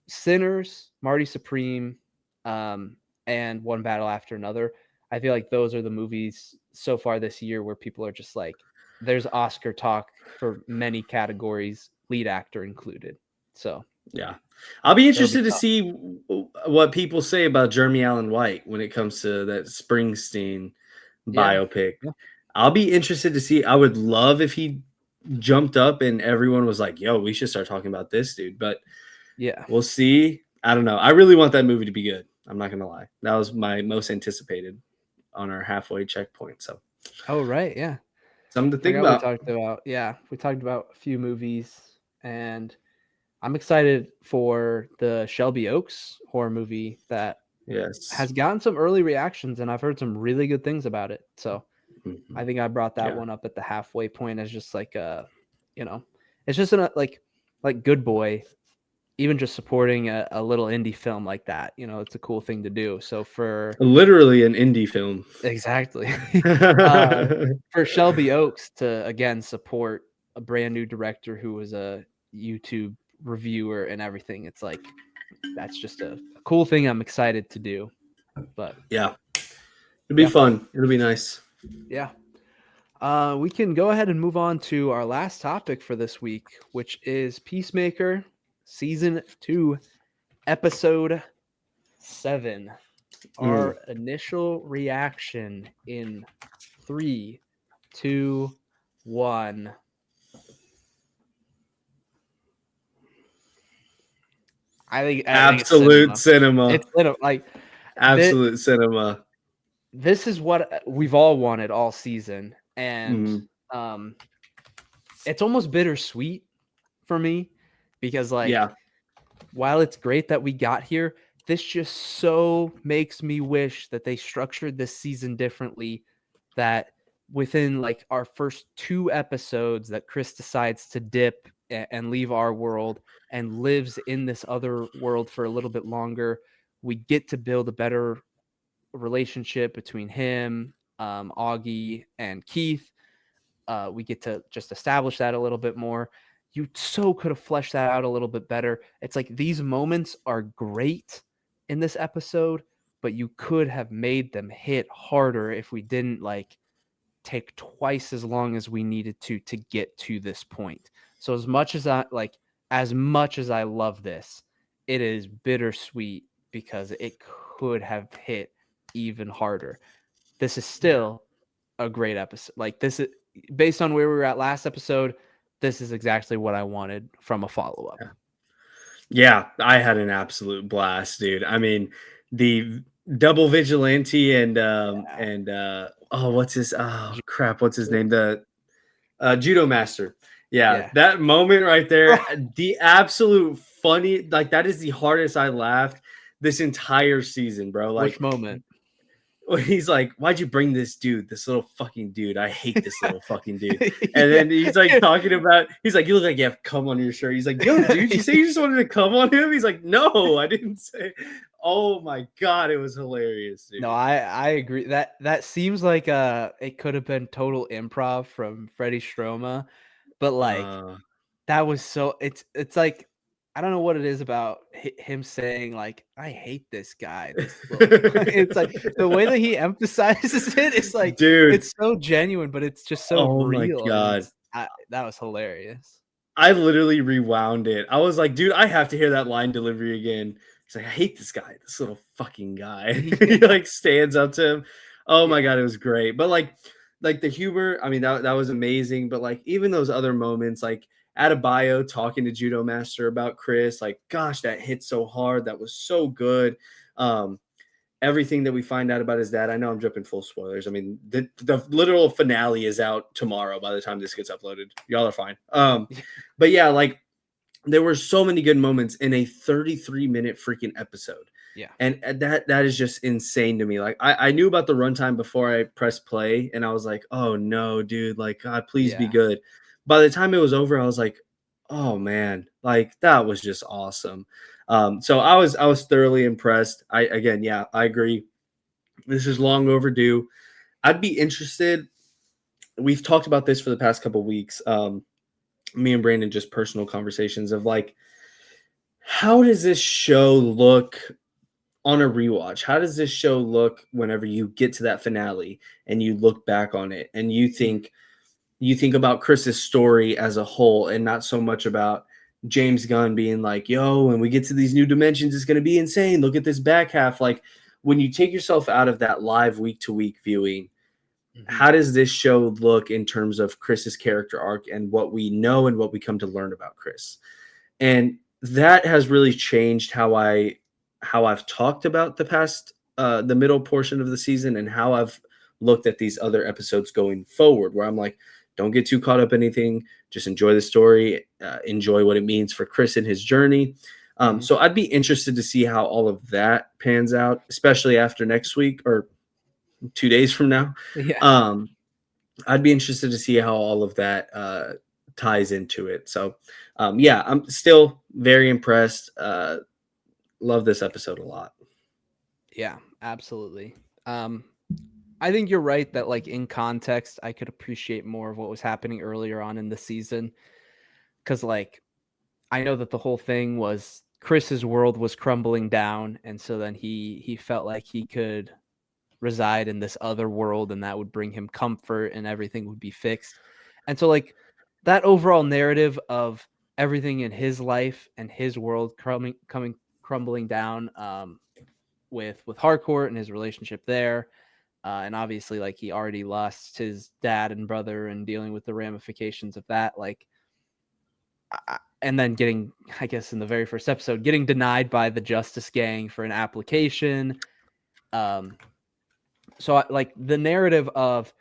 S1: Sinners, Marty Supreme, and One Battle After Another. I feel like those are the movies so far this year where people are just like, there's Oscar talk for many categories, lead actor included. So
S2: yeah, I'll be interested to see what people say about Jeremy Allen White when it comes to that Springsteen biopic. Yeah. I'll be interested to see. I would love if he jumped up and everyone was like, yo, we should start talking about this dude. But we'll see. I don't know. I really want that movie to be good. I'm not going to lie. That was my most anticipated on our halfway checkpoint. So.
S1: Oh, right. Yeah.
S2: Something to think about.
S1: We talked about a few movies, and I'm excited for the Shelby Oaks horror movie that
S2: Yes.
S1: has gotten some early reactions, and I've heard some really good things about it. So I
S2: Mhm.
S1: think I brought that
S2: Yeah.
S1: one up at the halfway point as just like it's just like Good Boy, even just supporting a little indie film like that. It's a cool thing to do. So for
S2: Literally an indie film.
S1: exactly for Shelby Oaks to again support a brand new director who was a YouTube reviewer and everything, it's like that's just a cool thing I'm excited to do. But
S2: Yeah. It'll be
S1: yeah,
S2: fun. It'll be nice.
S1: yeah. We can go ahead and move on to our last topic for this week, which is Peacemaker Season 2, Episode 7.
S2: Mm.
S1: Our initial reaction in 3, 2, 1. I think it's
S2: Absolute
S1: cinema.
S2: cinema.
S1: It's cinema. Like
S2: Absolute cinema.
S1: this is what we've all wanted all season, and
S2: Mhm.
S1: um, it's almost bittersweet for me because like
S2: Yeah.
S1: while it's great that we got here, this just so makes me wish that they structured this season differently. That within like our first 2 episodes, that Chris decides to dip and leave our world and lives in this other world for a little bit longer. We get to build a better relationship between him, Augie, and Keith. We get to just establish that a little bit more. You so could have fleshed that out a little bit better. It's like these moments are great in this episode, but you could have made them hit harder if we didn't like take twice as long as we needed to get to this point. So as much as I love this, it is bittersweet because it could have hit even harder. This is still a great episode. Like this is based on where we were at last episode. This is exactly what I wanted from a follow up.
S2: Yeah, I had an absolute blast, dude. I mean, the double vigilante and oh, what's his name? The judo master. Yeah,
S1: Yeah.
S2: that moment right there,
S1: Oh,
S2: the absolute funny, like that is the hardest I laughed this entire season, bro.
S1: which
S2: Like
S1: moment?
S2: when he's like, "Why'd you bring this dude? This little fucking dude. I hate this little fucking dude." And
S1: Yeah.
S2: then he's like talking about, he's like, "You look like you have cum on your shirt." He's like, "Yo, dude, you say you just wanted to cum on him?" He's like, "No, I didn't say." Oh my god, it was hilarious, dude.
S1: No, I agree. That seems like it could have been total improv from Freddie Stroma, but like
S2: Uh,
S1: that was so it's like I don't know what it is about him saying like I hate this guy, this little it's like the way that he emphasizes it is like
S2: dude.
S1: it's so genuine, but it's just so
S2: Oh my
S1: real and
S2: god.
S1: that was hilarious.
S2: I literally rewound it. I was like, dude, I have to hear that line delivery again. He's like, I hate this guy, this little fucking guy. He
S1: Yeah.
S2: like stands up to him. Oh my
S1: Yeah.
S2: god, it was great. But like the humor, I mean, that was amazing. But like even those other moments, like Adebayo talking to Judo Master about Chris, like, gosh, that hit so hard. That was so good. Um, Everything that we find out about his dad. I know I'm jumping full spoilers. I mean, the literal finale is out tomorrow by the time this gets uploaded. Y'all are fine. But yeah, like there were so many good moments in a 33-minute freaking episode.
S1: Yeah.
S2: And that is just insane to me. Like I knew about the runtime before I pressed play, and I was like, oh no, dude, like God, please be
S1: Yeah.
S2: good. By the time it was over, I was like, oh man, like that was just awesome. So I was thoroughly impressed. Yeah, I agree. This is long overdue. I'd be interested. We've talked about this for the past couple weeks. Me and Brandon, just personal conversations of like, how does this show look on a rewatch? How does this show look whenever you get to that finale and you look back on it and you think about Chris's story as a whole and not so much about James Gunn being like, yo, when we get to these new dimensions, it's going to be insane. Look at this back half. Like when you take yourself out of that live week to week viewing,
S1: Mhm.
S2: how does this show look in terms of Chris's character arc and what we know and what we come to learn about Chris? And that has really changed how I've talked about the middle portion of the season and how I've looked at these other episodes going forward, where I'm like, don't get too caught up in anything. Just enjoy the story, enjoy what it means for Chris and his journey. So I'd be interested to see how all of that pans out, especially after next week or 2 days from now.
S1: Yeah.
S2: I'd be interested to see how all of that ties into it. So, yeah, I'm still very impressed. Love this episode a lot.
S1: Yeah, absolutely. I think you're right that like in context, I could appreciate more of what was happening earlier on in the season. Cause like I know that the whole thing was Chris's world was crumbling down, and so then he felt like he could reside in this other world and that would bring him comfort and everything would be fixed. And so like that overall narrative of everything in his life and his world crumbling down with Harcourt and his relationship there. And obviously like he already lost his dad and brother and dealing with the ramifications of that. Like, and then getting, I guess in the very first episode, getting denied by the Justice Gang for an application. So like the narrative of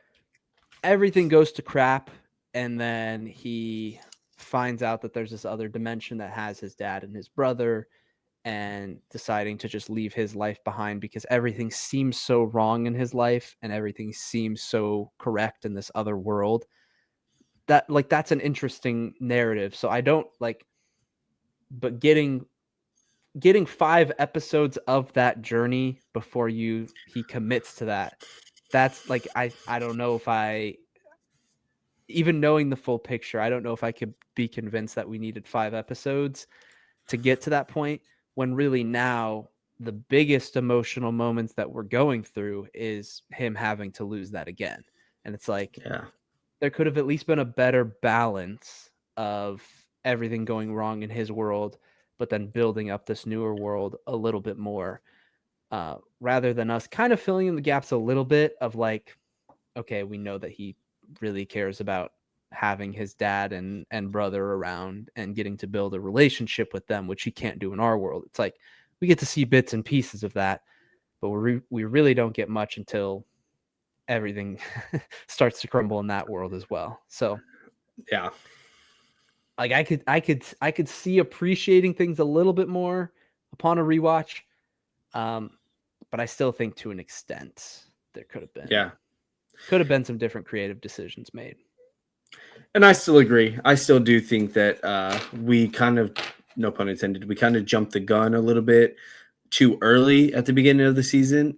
S1: everything goes to crap, and then he finds out that there's this other dimension that has his dad and his brother, and deciding to just leave his life behind because everything seems so wrong in his life and everything seems so correct in this other world. That like that's an interesting narrative. So I don't like, but getting 5 episodes of that journey before he commits to that, that's like I don't know if I, even knowing the full picture, I don't know if I could be convinced that we needed 5 episodes to get to that point, when really now the biggest emotional moments that we're going through is him having to lose that again. And it's like,
S2: Yeah.
S1: there could have at least been a better balance of everything going wrong in his world, but then building up this newer world a little bit more, rather than us kind of filling in the gaps a little bit of like, okay, we know that he really cares about having his dad and brother around and getting to build a relationship with them, which he can't do in our world. It's like we get to see bits and pieces of that, but we really don't get much until everything starts to crumble in that world as well. So
S2: Yeah.
S1: like I could see appreciating things a little bit more upon a rewatch. But I still think to an extent there
S2: Yeah.
S1: could have been some different creative decisions made.
S2: And I still agree. I still do think that we kind of, no pun intended, we kind of jumped the gun a little bit too early at the beginning of the season.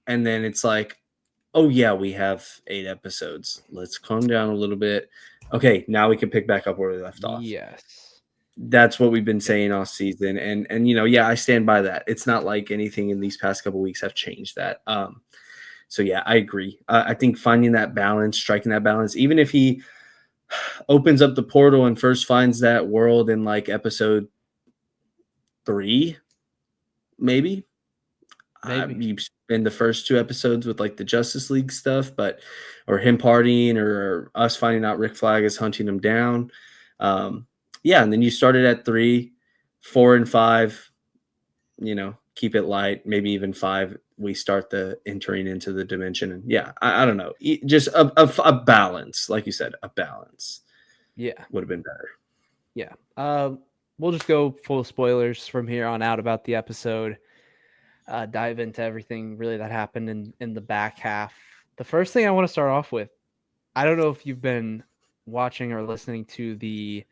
S2: And then it's like, oh, yeah, we have 8 episodes. Let's calm down a little bit. Okay, now we can pick back up where we left off.
S1: Yes.
S2: That's what we've been saying all season. And yeah, I stand by that. It's not like anything in these past couple weeks have changed that. So, yeah, I agree. I think finding that balance, striking that balance, even if he opens up the portal and first finds that world in like episode 3, maybe. You spend the first 2 episodes with like the Justice League stuff, or him partying, or us finding out Rick Flag is hunting him down. Yeah, and then you started at 3, 4, and 5. Keep it light. Maybe even 5. We start the entering into the dimension, and yeah, I don't know. Just a balance, like you said, a balance.
S1: Yeah,
S2: would have been better.
S1: Yeah. We'll just go full spoilers from here on out about the episode. Dive into everything really that happened in the back half. The first thing I want to start off with, I don't know if you've been watching or listening to the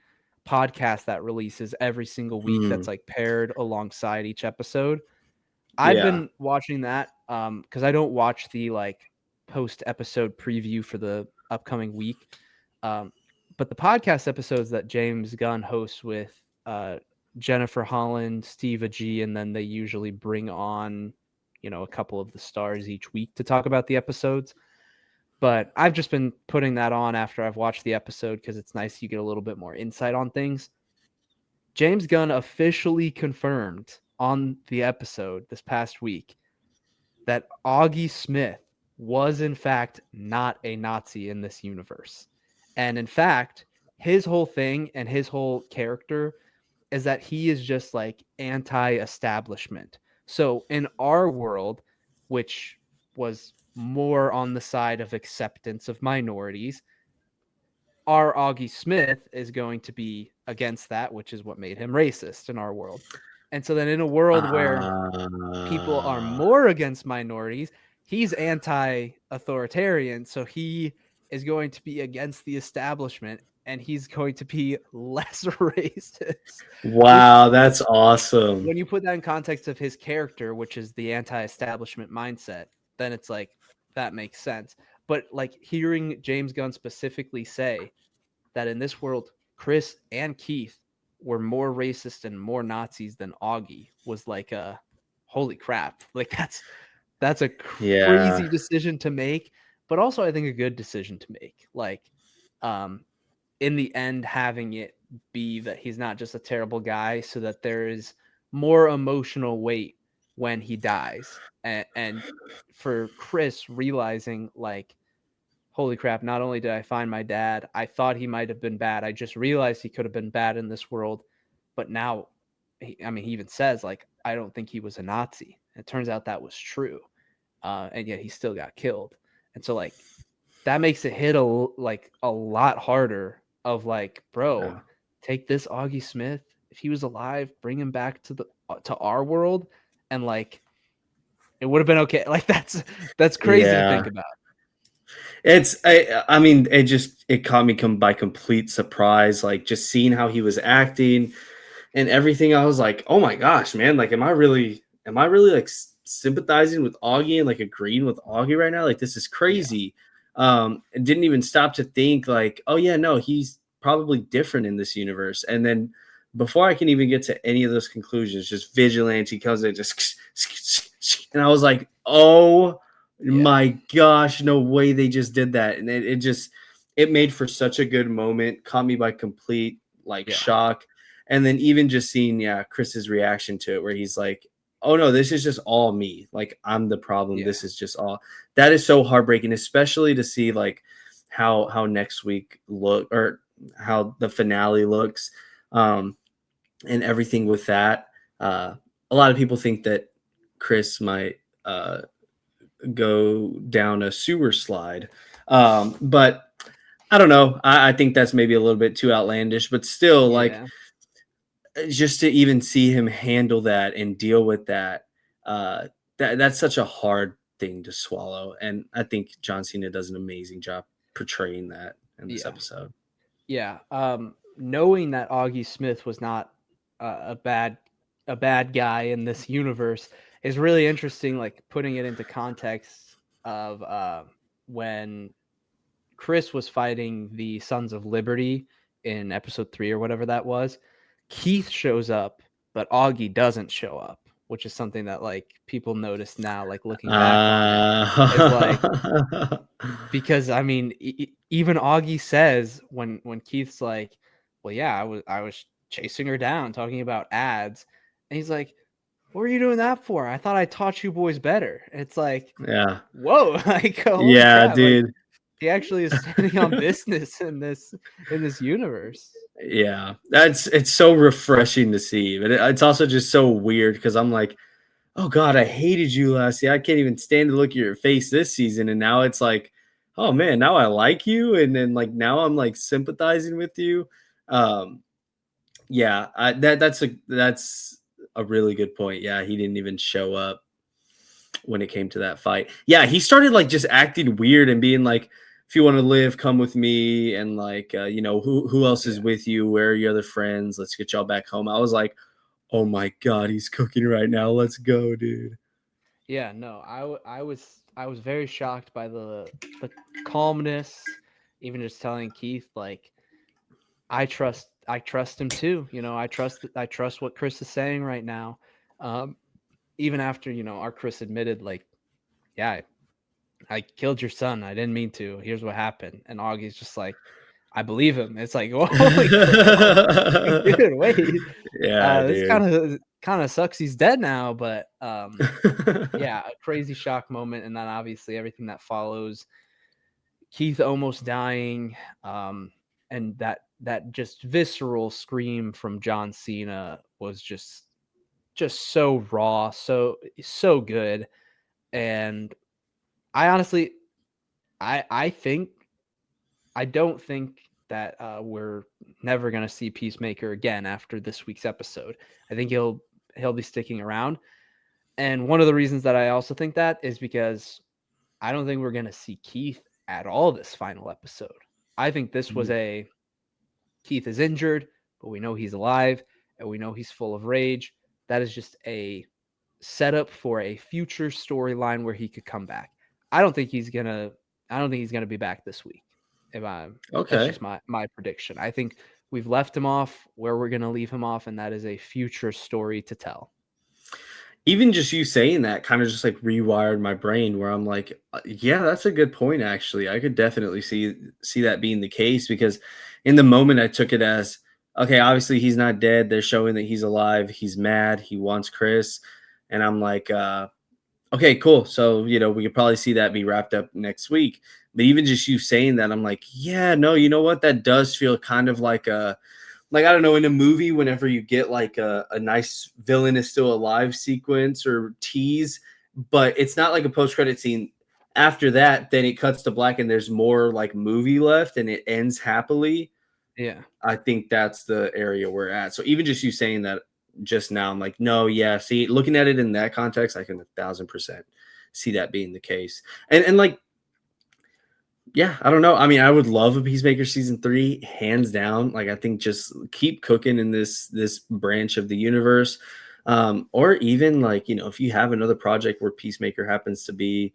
S1: podcast that releases every single week that's like paired alongside each episode. I've been watching that because I don't watch the like post episode preview for the upcoming week. But the podcast episodes that James Gunn hosts with Jennifer Holland, Steve Agee, and then they usually bring on, a couple of the stars each week to talk about the episodes. But I've just been putting that on after I've watched the episode because it's nice you get a little bit more insight on things. James Gunn officially confirmed on the episode this past week that Augie Smith was in fact not a Nazi in this universe. And in fact, his whole thing and his whole character is that he is just like anti-establishment. So in our world, which was more on the side of acceptance of minorities, our Augie Smith is going to be against that, which is what made him racist in our world. And so then in a world where people are more against minorities, he's anti-authoritarian, so he is going to be against the establishment, and he's going to be less racist.
S2: Wow, that's awesome.
S1: When you put that in context of his character, which is the anti-establishment mindset, then it's like that makes sense. But like hearing James Gunn specifically say that in this world, Chris and Keith were more racist and more Nazis than Augie was like a holy crap. Like that's a crazy decision to make, but also I think a good decision to make. Like in the end, having it be that he's not just a terrible guy, so that there is more emotional weight when he dies. And for Chris realizing like, holy crap, not only did I find my dad, I thought he might have been bad. I just realized he could have been bad in this world. But now, he even says, like, I don't think he was a Nazi. It turns out that was true. And yet he still got killed. And so, like, that makes it hit a lot harder of like, bro, take this Augie Smith. If he was alive, bring him back to our world. And like, it would have been okay. Like, that's crazy to think about.
S2: I mean, it caught me by complete surprise. Like just seeing how he was acting and everything. I was like, oh my gosh, man! Like, am I really like sympathizing with Augie and like agreeing with Augie right now? Like, this is crazy. And didn't even stop to think like, oh yeah, no, he's probably different in this universe. And then before I can even get to any of those conclusions, just Vigilante comes in, just and I was like, oh my gosh, no way they just did that. And it made for such a good moment, caught me by complete shock. And then even just seeing Chris's reaction to it, where he's like, oh no, this is just all me, like I'm the problem. This is just all. That is so heartbreaking, especially to see like how next week look, or how the finale looks, and everything with that. A lot of people think that Chris might go down a sewer slide, but I don't know. I think that's maybe a little bit too outlandish, but still, like, just to even see him handle that and deal with that, that's such a hard thing to swallow. And I think John Cena does an amazing job portraying that in this episode.
S1: Yeah. Knowing that Augie Smith was not a bad guy in this universe is really interesting. Like putting it into context of when Chris was fighting the Sons of Liberty in episode 3 or whatever that was. Keith shows up, but Augie doesn't show up, which is something that like people notice now, like looking back on it, is like, because I mean, even Augie says when Keith's like, well, yeah, I was chasing her down, talking about ads, and he's like, what were you doing that for? I thought I taught you boys better. It's like, whoa, like, holy crap,
S2: dude.
S1: Like, he actually is standing on business in this universe.
S2: Yeah, it's so refreshing to see, but it's also just so weird because I'm like, oh god, I hated you last year. I can't even stand to look at your face this season, and now it's like, oh man, now I like you, and then like now I'm like sympathizing with you. Yeah, that's a really good point. Yeah, he didn't even show up when it came to that fight. Yeah, he started like just acting weird and being like, if you want to live, come with me. And like, who else is with you? Where are your other friends? Let's get y'all back home. I was like, oh my God, he's cooking right now. Let's go, dude.
S1: Yeah, no, I was very shocked by the calmness, even just telling Keith, like, I trust him too. I trust what Chris is saying right now. Even after, our Chris admitted, like, yeah, I killed your son. I didn't mean to. Here's what happened. And Augie's just like, I believe him. It's like, holy crap, dude, wait.
S2: Yeah,
S1: this
S2: dude.
S1: kind of sucks. He's dead now, but yeah, a crazy shock moment, and then obviously everything that follows. Keith almost dying, and that just visceral scream from John Cena was just so raw, so good. And I honestly, I don't think that we're never going to see Peacemaker again after this week's episode. I think he'll be sticking around. And one of the reasons that I also think that is because I don't think we're going to see Keith at all this final episode. I think this was a Keith is injured, but we know he's alive and we know he's full of rage. That is just a setup for a future storyline where he could come back. I don't think he's gonna be back this week. That's just my prediction. I think we've left him off where we're gonna leave him off, and that is a future story to tell.
S2: Even just you saying that kind of just like rewired my brain where I'm like, yeah, that's a good point. Actually, I could definitely see that being the case, because in the moment I took it as, okay, obviously he's not dead. They're showing that he's alive. He's mad. He wants Chris. And I'm like, okay, cool. So, we could probably see that be wrapped up next week. But even just you saying that, I'm like, yeah, no, you know what? That does feel kind of like I don't know, in a movie, whenever you get like a nice villain is still alive sequence or tease, but it's not like a post-credit scene. After that, then it cuts to black and there's more like movie left and it ends happily.
S1: Yeah.
S2: I think that's the area we're at. So even just you saying that just now, I'm like, no, yeah. See, looking at it in that context, I can 1,000% see that being the case. And like, yeah, I don't know. I mean, I would love a Peacemaker season 3, hands down. Like, I think just keep cooking in this branch of the universe. Or even like, if you have another project where Peacemaker happens to be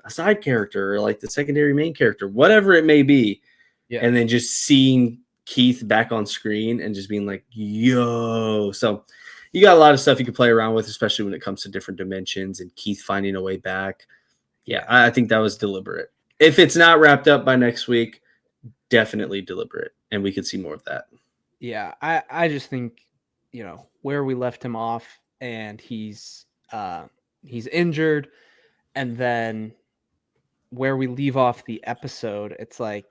S2: a side character or like the secondary main character, whatever it may be.
S1: Yeah.
S2: And then just seeing Keith back on screen and just being like, yo. So you got a lot of stuff you can play around with, especially when it comes to different dimensions and Keith finding a way back. Yeah, I think that was deliberate. If it's not wrapped up by next week, definitely deliberate, and we could see more of that.
S1: Yeah, I just think, where we left him off, and he's injured, and then where we leave off the episode, it's like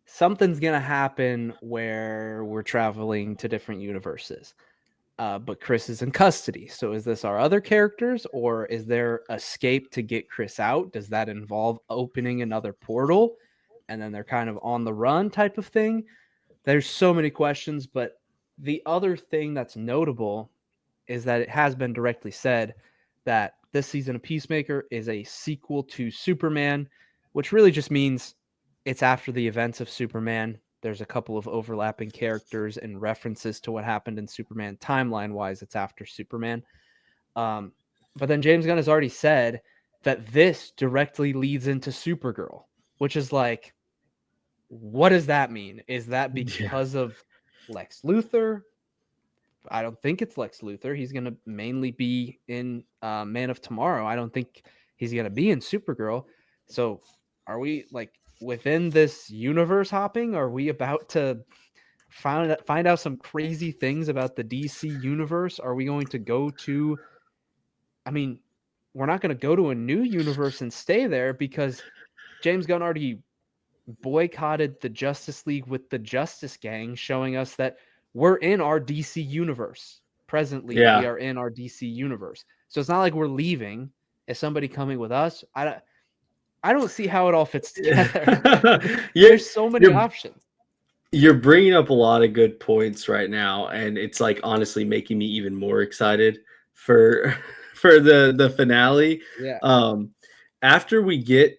S1: something's gonna happen where we're traveling to different universes. But Chris is in custody. So is this our other characters, or is there escape to get Chris out? Does that involve opening another portal and then they're kind of on the run type of thing? There's so many questions, but the other thing that's notable is that it has been directly said that this season of Peacemaker is a sequel to Superman, which really just means it's after the events of Superman. There's a couple of overlapping characters and references to what happened in Superman timeline-wise. It's after Superman. But then James Gunn has already said that this directly leads into Supergirl, which is like, what does that mean? Is that because of Lex Luthor? I don't think it's Lex Luthor. He's going to mainly be in Man of Tomorrow. I don't think he's going to be in Supergirl. So are we like within this universe hopping? Are we about to find out some crazy things about the DC universe? Are we going to go to, I mean, we're not going to go to a new universe and stay there because James Gunn already boycotted the Justice League with the Justice Gang, showing us that we're in our DC universe. Presently, we are in our DC universe. So it's not like we're leaving. Is somebody coming with us? I don't see how it all fits together. There's so many options.
S2: You're bringing up a lot of good points right now, and it's like honestly making me even more excited for the finale.
S1: Yeah.
S2: After we get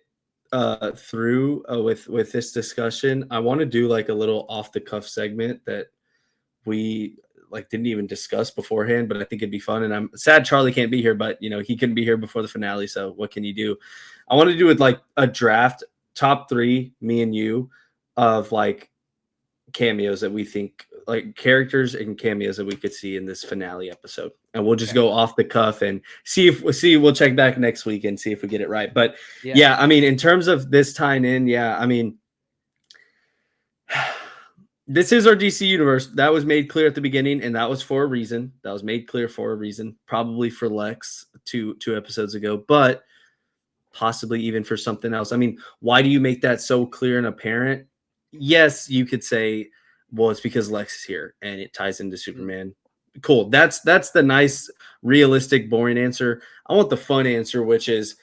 S2: through with this discussion, I want to do like a little off the cuff segment that we like didn't even discuss beforehand, but I think it'd be fun. And I'm sad Charlie can't be here, but he couldn't be here before the finale. So what can you do? I want to do it like a draft top 3, me and you, of like cameos that we think, like characters and cameos that we could see in this finale episode. And we'll just go off the cuff and we'll check back next week and see if we get it right. But yeah, I mean, in terms of this tying in, I mean, this is our DC universe. That was made clear at the beginning, and that was for a reason. That was made clear for a reason, probably for Lex two episodes ago, but possibly even for something else. I mean, why do you make that so clear and apparent? Yes, you could say, well, it's because Lex is here and it ties into Superman. Cool. That's the nice, realistic, boring answer. I want the fun answer, which is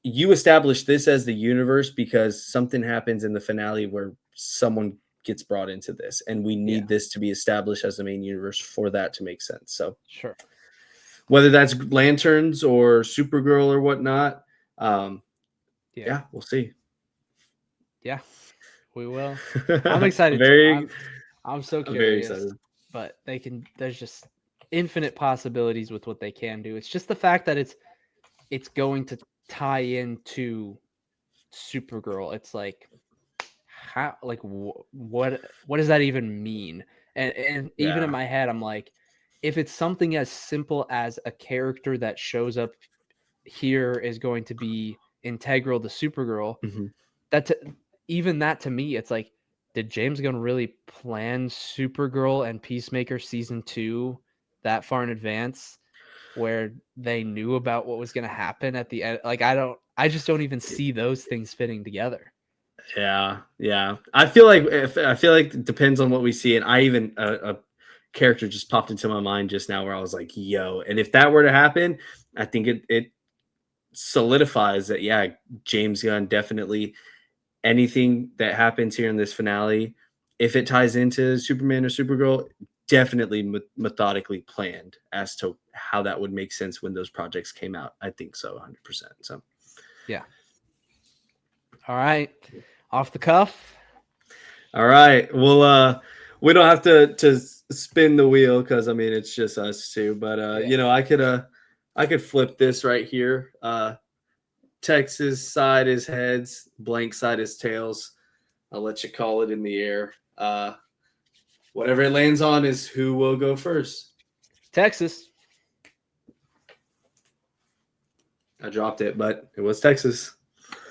S2: you establish this as the universe because something happens in the finale where someone gets brought into this, and we
S1: Yeah.
S2: need this to be established as the main universe for that to make sense. So
S1: Sure.
S2: whether that's Lanterns or Supergirl or whatnot, yeah, we'll see.
S1: Yeah, we will. I'm excited too.
S2: Very,
S1: I'm so
S2: I'm very
S1: curious,
S2: excited.
S1: but there's just infinite possibilities with what they can do. It's just the fact that it's going to tie into Supergirl. It's like how like what does that even mean? And even in
S2: Yeah.
S1: my head I'm like, if it's something as simple as a character that shows up here is going to be integral to Supergirl,
S2: Mhm.
S1: that's even that to me, it's like, did James Gunn really plan Supergirl and Peacemaker season 2 that far in advance where they knew about what was going to happen at the end? Like, I just don't even see those things fitting together.
S2: Yeah, yeah. I feel like it depends on what we see, and I even a character just popped into my mind just now where I was like, "Yo!" And if that were to happen, I think it solidifies that. Yeah, James Gunn definitely anything that happens here in this finale, if it ties into Superman or Supergirl, definitely methodically planned as to how that would make sense when those projects came out. I think so, 100%. So
S1: Yeah. All right. Off the cuff.
S2: all right. Well, we don't have to spin the wheel because I mean it's just us two. But
S1: Yeah.
S2: I could flip this right here. Texas side is heads, blank side is tails. I'll let you call it in the air. Whatever it lands on is who will go first.
S1: Texas.
S2: I dropped it, but it was Texas.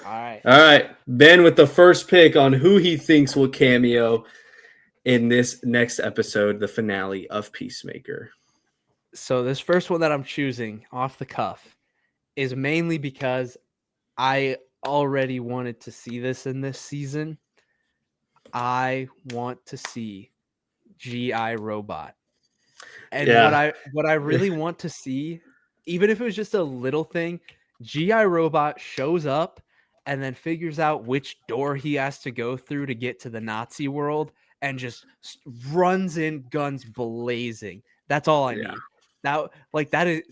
S1: All right.
S2: All right. Ben with the first pick on who he thinks will cameo in this next episode, the finale of Peacemaker.
S1: So this first one that I'm choosing off the cuff is mainly because I already wanted to see this in this season. I want to see GI Robot. And
S2: Yeah.
S1: what I really want to see, even if it was just a little thing, GI Robot shows up and then figures out which door he has to go through to get to the Nazi world and just runs in guns blazing. That's all I
S2: Yeah.
S1: need. Now, like that is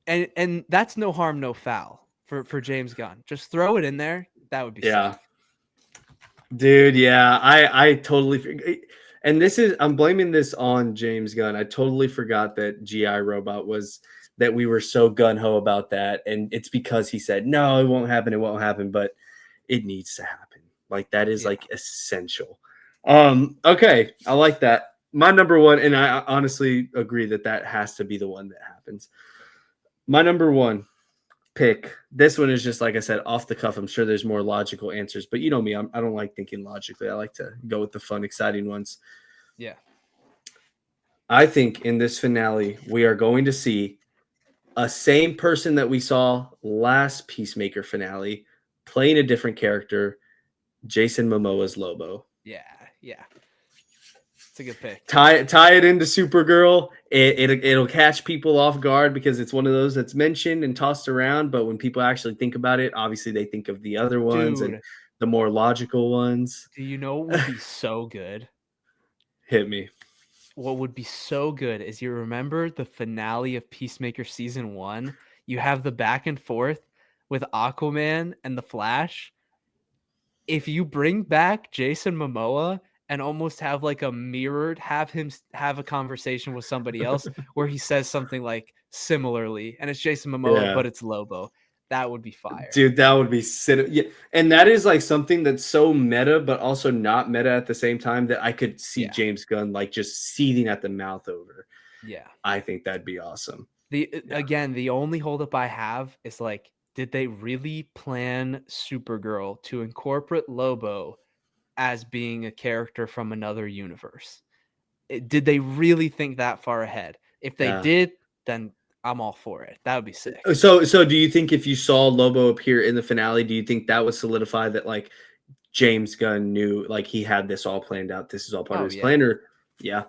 S1: and that's no harm, no foul for James Gunn. Just throw it in there. That would be
S2: Yeah.
S1: sick.
S2: Dude, yeah. I totally and this is I'm blaming this on James Gunn. I totally forgot that GI Robot was that we were so gun ho about that. And it's because he said, no, it won't happen, but it needs to happen. Like that is
S1: Yeah.
S2: like essential. Okay, I like that. My number one, and I honestly agree that that has to be the one that happens. My number one pick. This one is just like I said, off the cuff. I'm sure there's more logical answers, but you know me, I don't like thinking logically. I like to go with the fun, exciting ones.
S1: Yeah.
S2: I think in this finale, we are going to see a same person that we saw last Peacemaker finale playing a different character, Jason Momoa's Lobo.
S1: Yeah. Yeah. It's a good pick.
S2: Tie it into Supergirl. It'll catch people off guard because it's one of those that's mentioned and tossed around, but when people actually think about it, obviously they think of the other ones and
S1: Dude,
S2: the more logical ones.
S1: do you know what would be so good?
S2: Hit me.
S1: What would be so good is you remember the finale of Peacemaker season 1? You have the back and forth with Aquaman and the Flash. If you bring back Jason Momoa and almost have like a mirrored, have him have a conversation with somebody else where he says something like similarly, and it's Jason Momoa,
S2: Yeah.
S1: but it's Lobo. That would be fire.
S2: Dude, that would be yeah. And that is like something that's so meta, but also not meta at the same time that I could see
S1: Yeah.
S2: James Gunn like just seething at the mouth over.
S1: Yeah.
S2: I think that'd be awesome. Yeah.
S1: Again, the only holdup I have is like, did they really plan Supergirl to incorporate Lobo as being a character from another universe? Did they really think that far ahead? If they
S2: Yeah.
S1: did, then I'm all for it. That would be sick.
S2: So do you think if you saw Lobo appear in the finale, do you think that would solidify that like James Gunn knew like he had this all planned out? This is all part of
S1: Oh
S2: his
S1: yeah.
S2: plan, or yeah.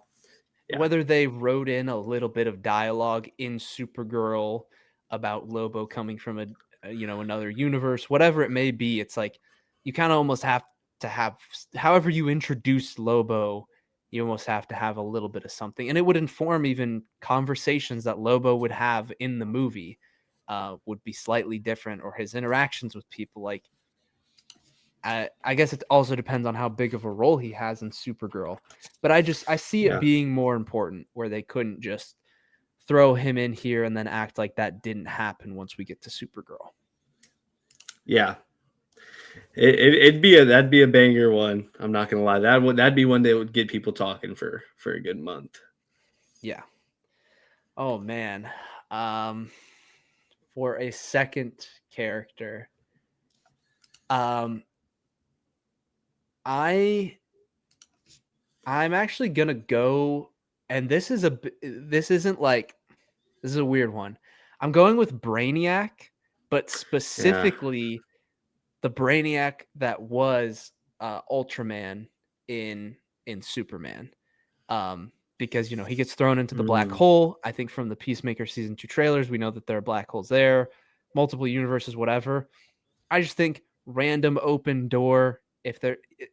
S2: Yeah.
S1: Whether they wrote in a little bit of dialogue in Supergirl about Lobo coming from another universe, whatever it may be, it's like you kind of almost have to have, however you introduce Lobo, you almost have to have a little bit of something, and it would inform even conversations that Lobo would have in the movie would be slightly different, or his interactions with people. Like, I guess it also depends on how big of a role he has in Supergirl, but I see it being more important, where they couldn't just throw him in here and then act like that didn't happen once we get to Supergirl.
S2: Yeah. That'd be a banger one. I'm not gonna lie. That'd be one that would get people talking for a good month.
S1: Yeah. Oh man. For a second character, I'm actually gonna go, and this is a weird one. I'm going with Brainiac, but specifically the Brainiac that was Ultraman in Superman, because he gets thrown into the black hole. I think from the Peacemaker season 2 trailers, we know that there are black holes there, multiple universes, whatever. I just think random open door.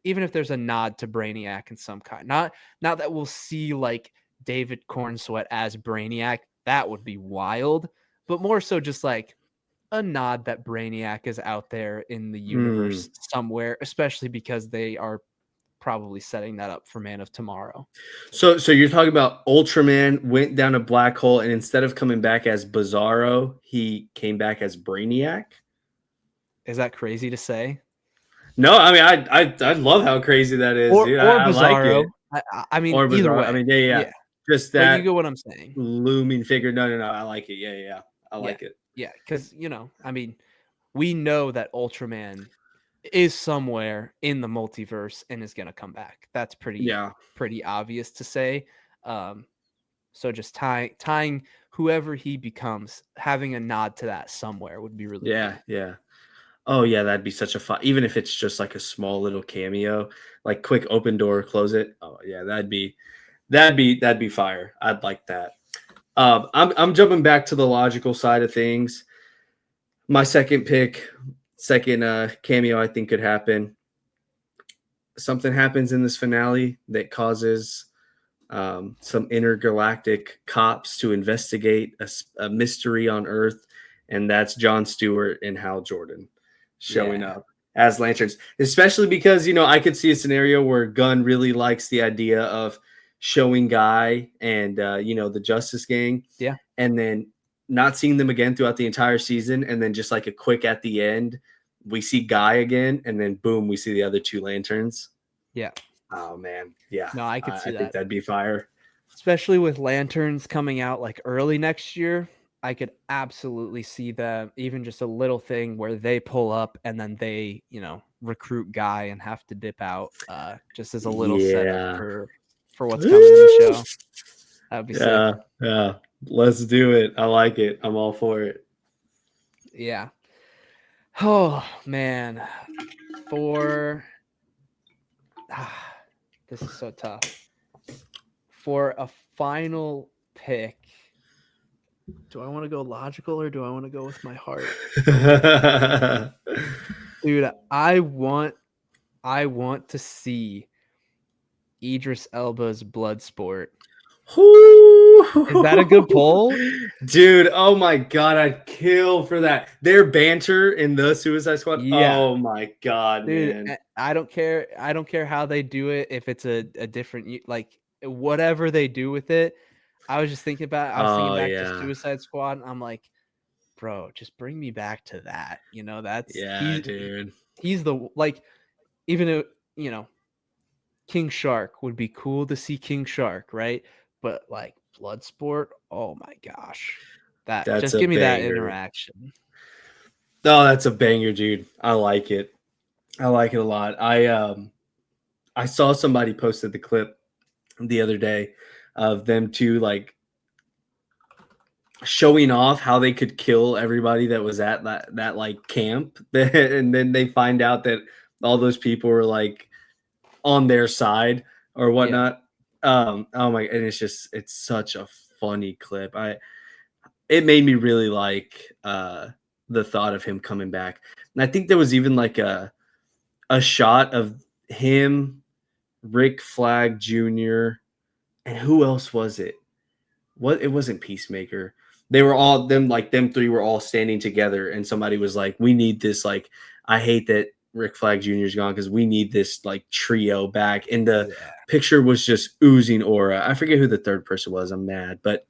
S1: Even if there's a nod to Brainiac in some kind, not that we'll see like David Cornsweet as Brainiac, that would be wild, but more so just like a nod that Brainiac is out there in the universe somewhere, especially because they are probably setting that up for Man of Tomorrow.
S2: So you're talking about Ultraman went down a black hole, and instead of coming back as Bizarro, he came back as Brainiac?
S1: Is that crazy to say?
S2: No, I mean I love how crazy that is, dude. I like it.
S1: I mean,
S2: Or
S1: either
S2: Bizarro.
S1: way.
S2: I mean, yeah. Just
S1: But you
S2: that
S1: get what I'm saying.
S2: looming figure. No. I like it. Yeah. I like it.
S1: Yeah, because I mean, we know that Ultraman is somewhere in the multiverse and is gonna come back. That's pretty obvious to say. So just tying whoever he becomes, having a nod to that somewhere would be really cool.
S2: Yeah. Oh yeah, that'd be such a fun. Even if it's just like a small little cameo, like quick open door, close it. Oh yeah, that'd be fire. I'd like that. I'm jumping back to the logical side of things. My second cameo I think could happen. Something happens in this finale that causes some intergalactic cops to investigate a mystery on Earth, and that's Jon Stewart and Hal Jordan showing up as Lanterns, especially because, I could see a scenario where Gunn really likes the idea of showing Guy and, the Justice Gang.
S1: Yeah.
S2: And then not seeing them again throughout the entire season. And then just like a quick at the end, we see Guy again. And then boom, we see the other two Lanterns.
S1: Yeah.
S2: Oh man. Yeah.
S1: No, I could see
S2: I
S1: that.
S2: think that'd be fire.
S1: Especially with Lanterns coming out like early next year. I could absolutely see that, even just a little thing where they pull up and then they, recruit Guy and have to dip out, just as a little setup for what's coming in the show. That would be sick.
S2: Yeah. Let's do it. I like it. I'm all for it.
S1: Yeah. Oh man. This is so tough. For a final pick, do I want to go logical or do I want to go with my heart? Dude, I want to see Idris Elba's Bloodsport. Is that a good poll?
S2: Dude, oh my god, I'd kill for that. Their banter in the Suicide Squad. Yeah. Oh my god,
S1: dude,
S2: man.
S1: I don't care how they do it, if it's a different, like, whatever they do with it. I was just thinking back to Suicide Squad, and I'm like, bro, just bring me back to that. That's
S2: dude.
S1: He's the, like, even King Shark would be cool to see King Shark, right? But like Bloodsport, oh my gosh. That's just give me that interaction.
S2: Oh, that's a banger, dude. I like it. I like it a lot. I saw somebody posted the clip the other day of them two like showing off how they could kill everybody that was at that like camp, and then they find out that all those people were like on their side or whatnot. Oh my, and it's such a funny clip. It made me really like the thought of him coming back. And I think there was even like a shot of him, Rick Flag Jr., and who else was it? What, it wasn't Peacemaker. They were all them three were all standing together, and somebody was like, "We need this. Like, I hate that Rick Flag Jr. is gone because we need this like trio back." And the
S1: Yeah.
S2: picture was just oozing aura. I forget who the third person was. I'm mad, but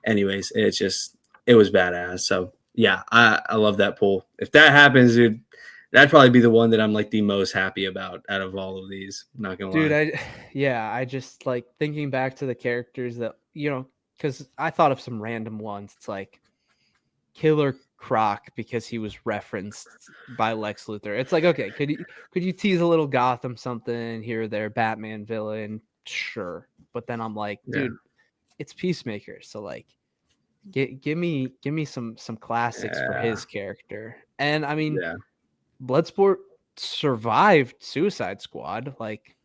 S2: anyways, it was badass. So yeah, I love that pull. If that happens, dude, that'd probably be the one that I'm like the most happy about out of all of these. I'm not gonna
S1: Dude,
S2: lie.
S1: I just like thinking back to the characters that, because I thought of some random ones. It's like Killer Croc because he was referenced by Lex Luthor. It's like, okay, could you tease a little Gotham something here or there, Batman villain, sure. But then I'm like,
S2: Yeah,
S1: dude, it's Peacemaker, so like, give me some classics for
S2: yeah,
S1: his character. And I mean,
S2: yeah.
S1: Bloodsport survived Suicide Squad, like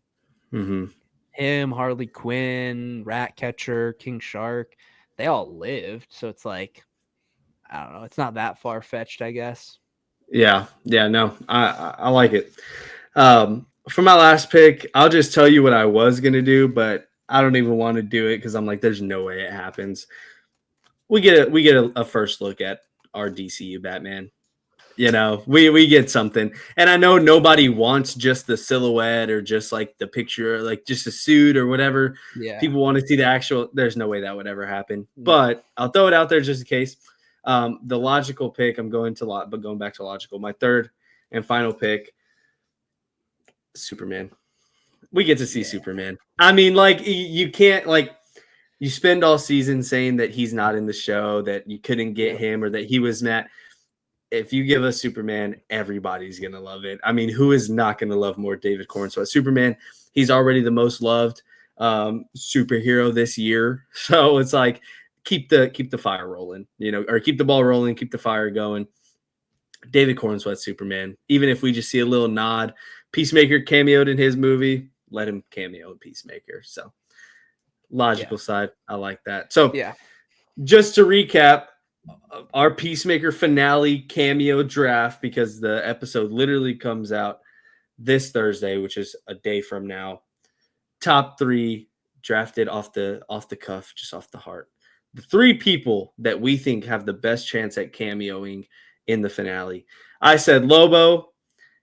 S2: Hmm.
S1: him, Harley Quinn, Ratcatcher, King Shark, they all lived. So it's like, I don't know. It's not that far fetched, I guess.
S2: Yeah, yeah. No, I like it. For my last pick, I'll just tell you what I was gonna do, but I don't even want to do it because I'm like, there's no way it happens. We get a first look at our DCU Batman. We get something, and I know nobody wants just the silhouette or just like the picture, or like just a suit or whatever.
S1: Yeah.
S2: People want to see the actual. There's no way that would ever happen,
S1: No.
S2: but I'll throw it out there just in case. The logical pick, I'm going to lot, but going back to logical, my third and final pick, Superman. We get to see
S1: Yeah.
S2: Superman. I mean, like you can't like you spend all season saying that he's not in the show, that you couldn't get
S1: Yep.
S2: him, or that he was Matt. If you give us Superman, everybody's gonna love it. I mean, who is not gonna love more David Cornsweet? Superman, he's already the most loved superhero this year, so it's like keep the fire rolling, or keep the ball rolling, keep the fire going. David Cornsweet, Superman. Even if we just see a little nod, Peacemaker cameoed in his movie, let him cameo in Peacemaker. So
S1: Yeah.
S2: logical side, I like that. So
S1: Yeah.
S2: just to recap, our Peacemaker finale cameo draft, because the episode literally comes out this Thursday, which is a day from now. Top three drafted off the cuff, just off the heart. The three people that we think have the best chance at cameoing in the finale. I said Lobo,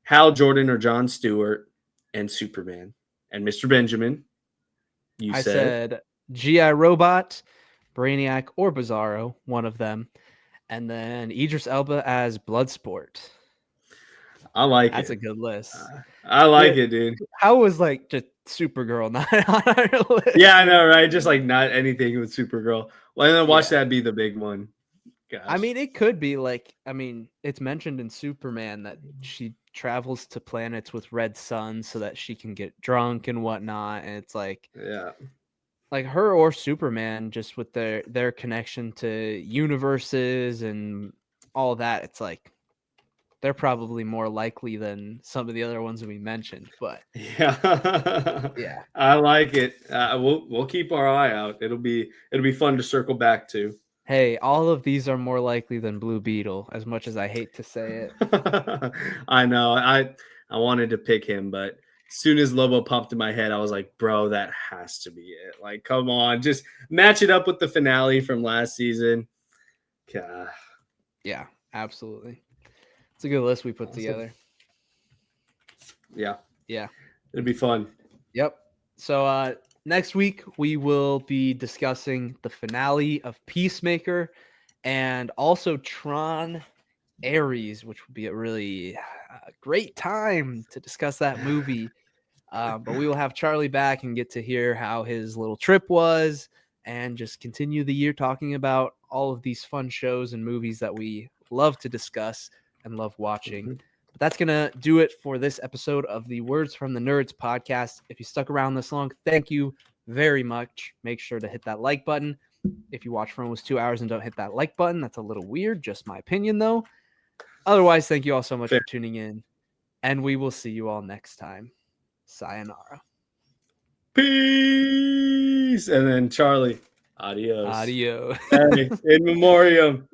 S2: Hal Jordan or John Stewart, and Superman. And Mr. Benjamin, you
S1: I
S2: said
S1: said GI Robot, Brainiac, or Bizarro, one of them. And then Idris Elba as Bloodsport.
S2: I like
S1: That's a
S2: it.
S1: good list.
S2: I like
S1: The,
S2: it, dude.
S1: how was like just Supergirl not on our
S2: Yeah,
S1: list?
S2: I know, right? Just like not anything with Supergirl. Well, and then watch
S1: Yeah.
S2: that be the big one.
S1: I
S2: Gosh.
S1: mean, it could be like, I mean, it's mentioned in Superman that she travels to planets with red suns so that she can get drunk and whatnot. And it's
S2: Yeah.
S1: like her or Superman, just with their connection to universes and all that. It's like they're probably more likely than some of the other ones that we mentioned. But
S2: Yeah.
S1: yeah,
S2: I like it. We'll keep our eye out. It'll be fun to circle back to.
S1: hey, all of these are more likely than Blue Beetle, as much as I hate to say it.
S2: I know. I wanted to pick him, but as soon as Lobo popped in my head, I was like, bro, that has to be it. Like, come on, just match it up with the finale from last season. God.
S1: Yeah, absolutely. It's a good list we put
S2: Awesome.
S1: together.
S2: Yeah.
S1: Yeah.
S2: It'll be fun.
S1: Yep. So next week we will be discussing the finale of Peacemaker and also Tron Ares, which would be a really great time to discuss that movie. But we will have Charlie back and get to hear how his little trip was and just continue the year talking about all of these fun shows and movies that we love to discuss and love watching.
S2: Mhm.
S1: But that's going to do it for this episode of the Words from the Nerds podcast. If you stuck around this long, thank you very much. Make sure to hit that like button. If you watch for almost 2 hours and don't hit that like button, that's a little weird. Just my opinion, though. Otherwise, thank you all so much
S2: Fair.
S1: for tuning in, and we will see you all next time. Sayonara.
S2: Peace. And then Charlie, adios.
S1: Adios.
S2: Hey, in memoriam.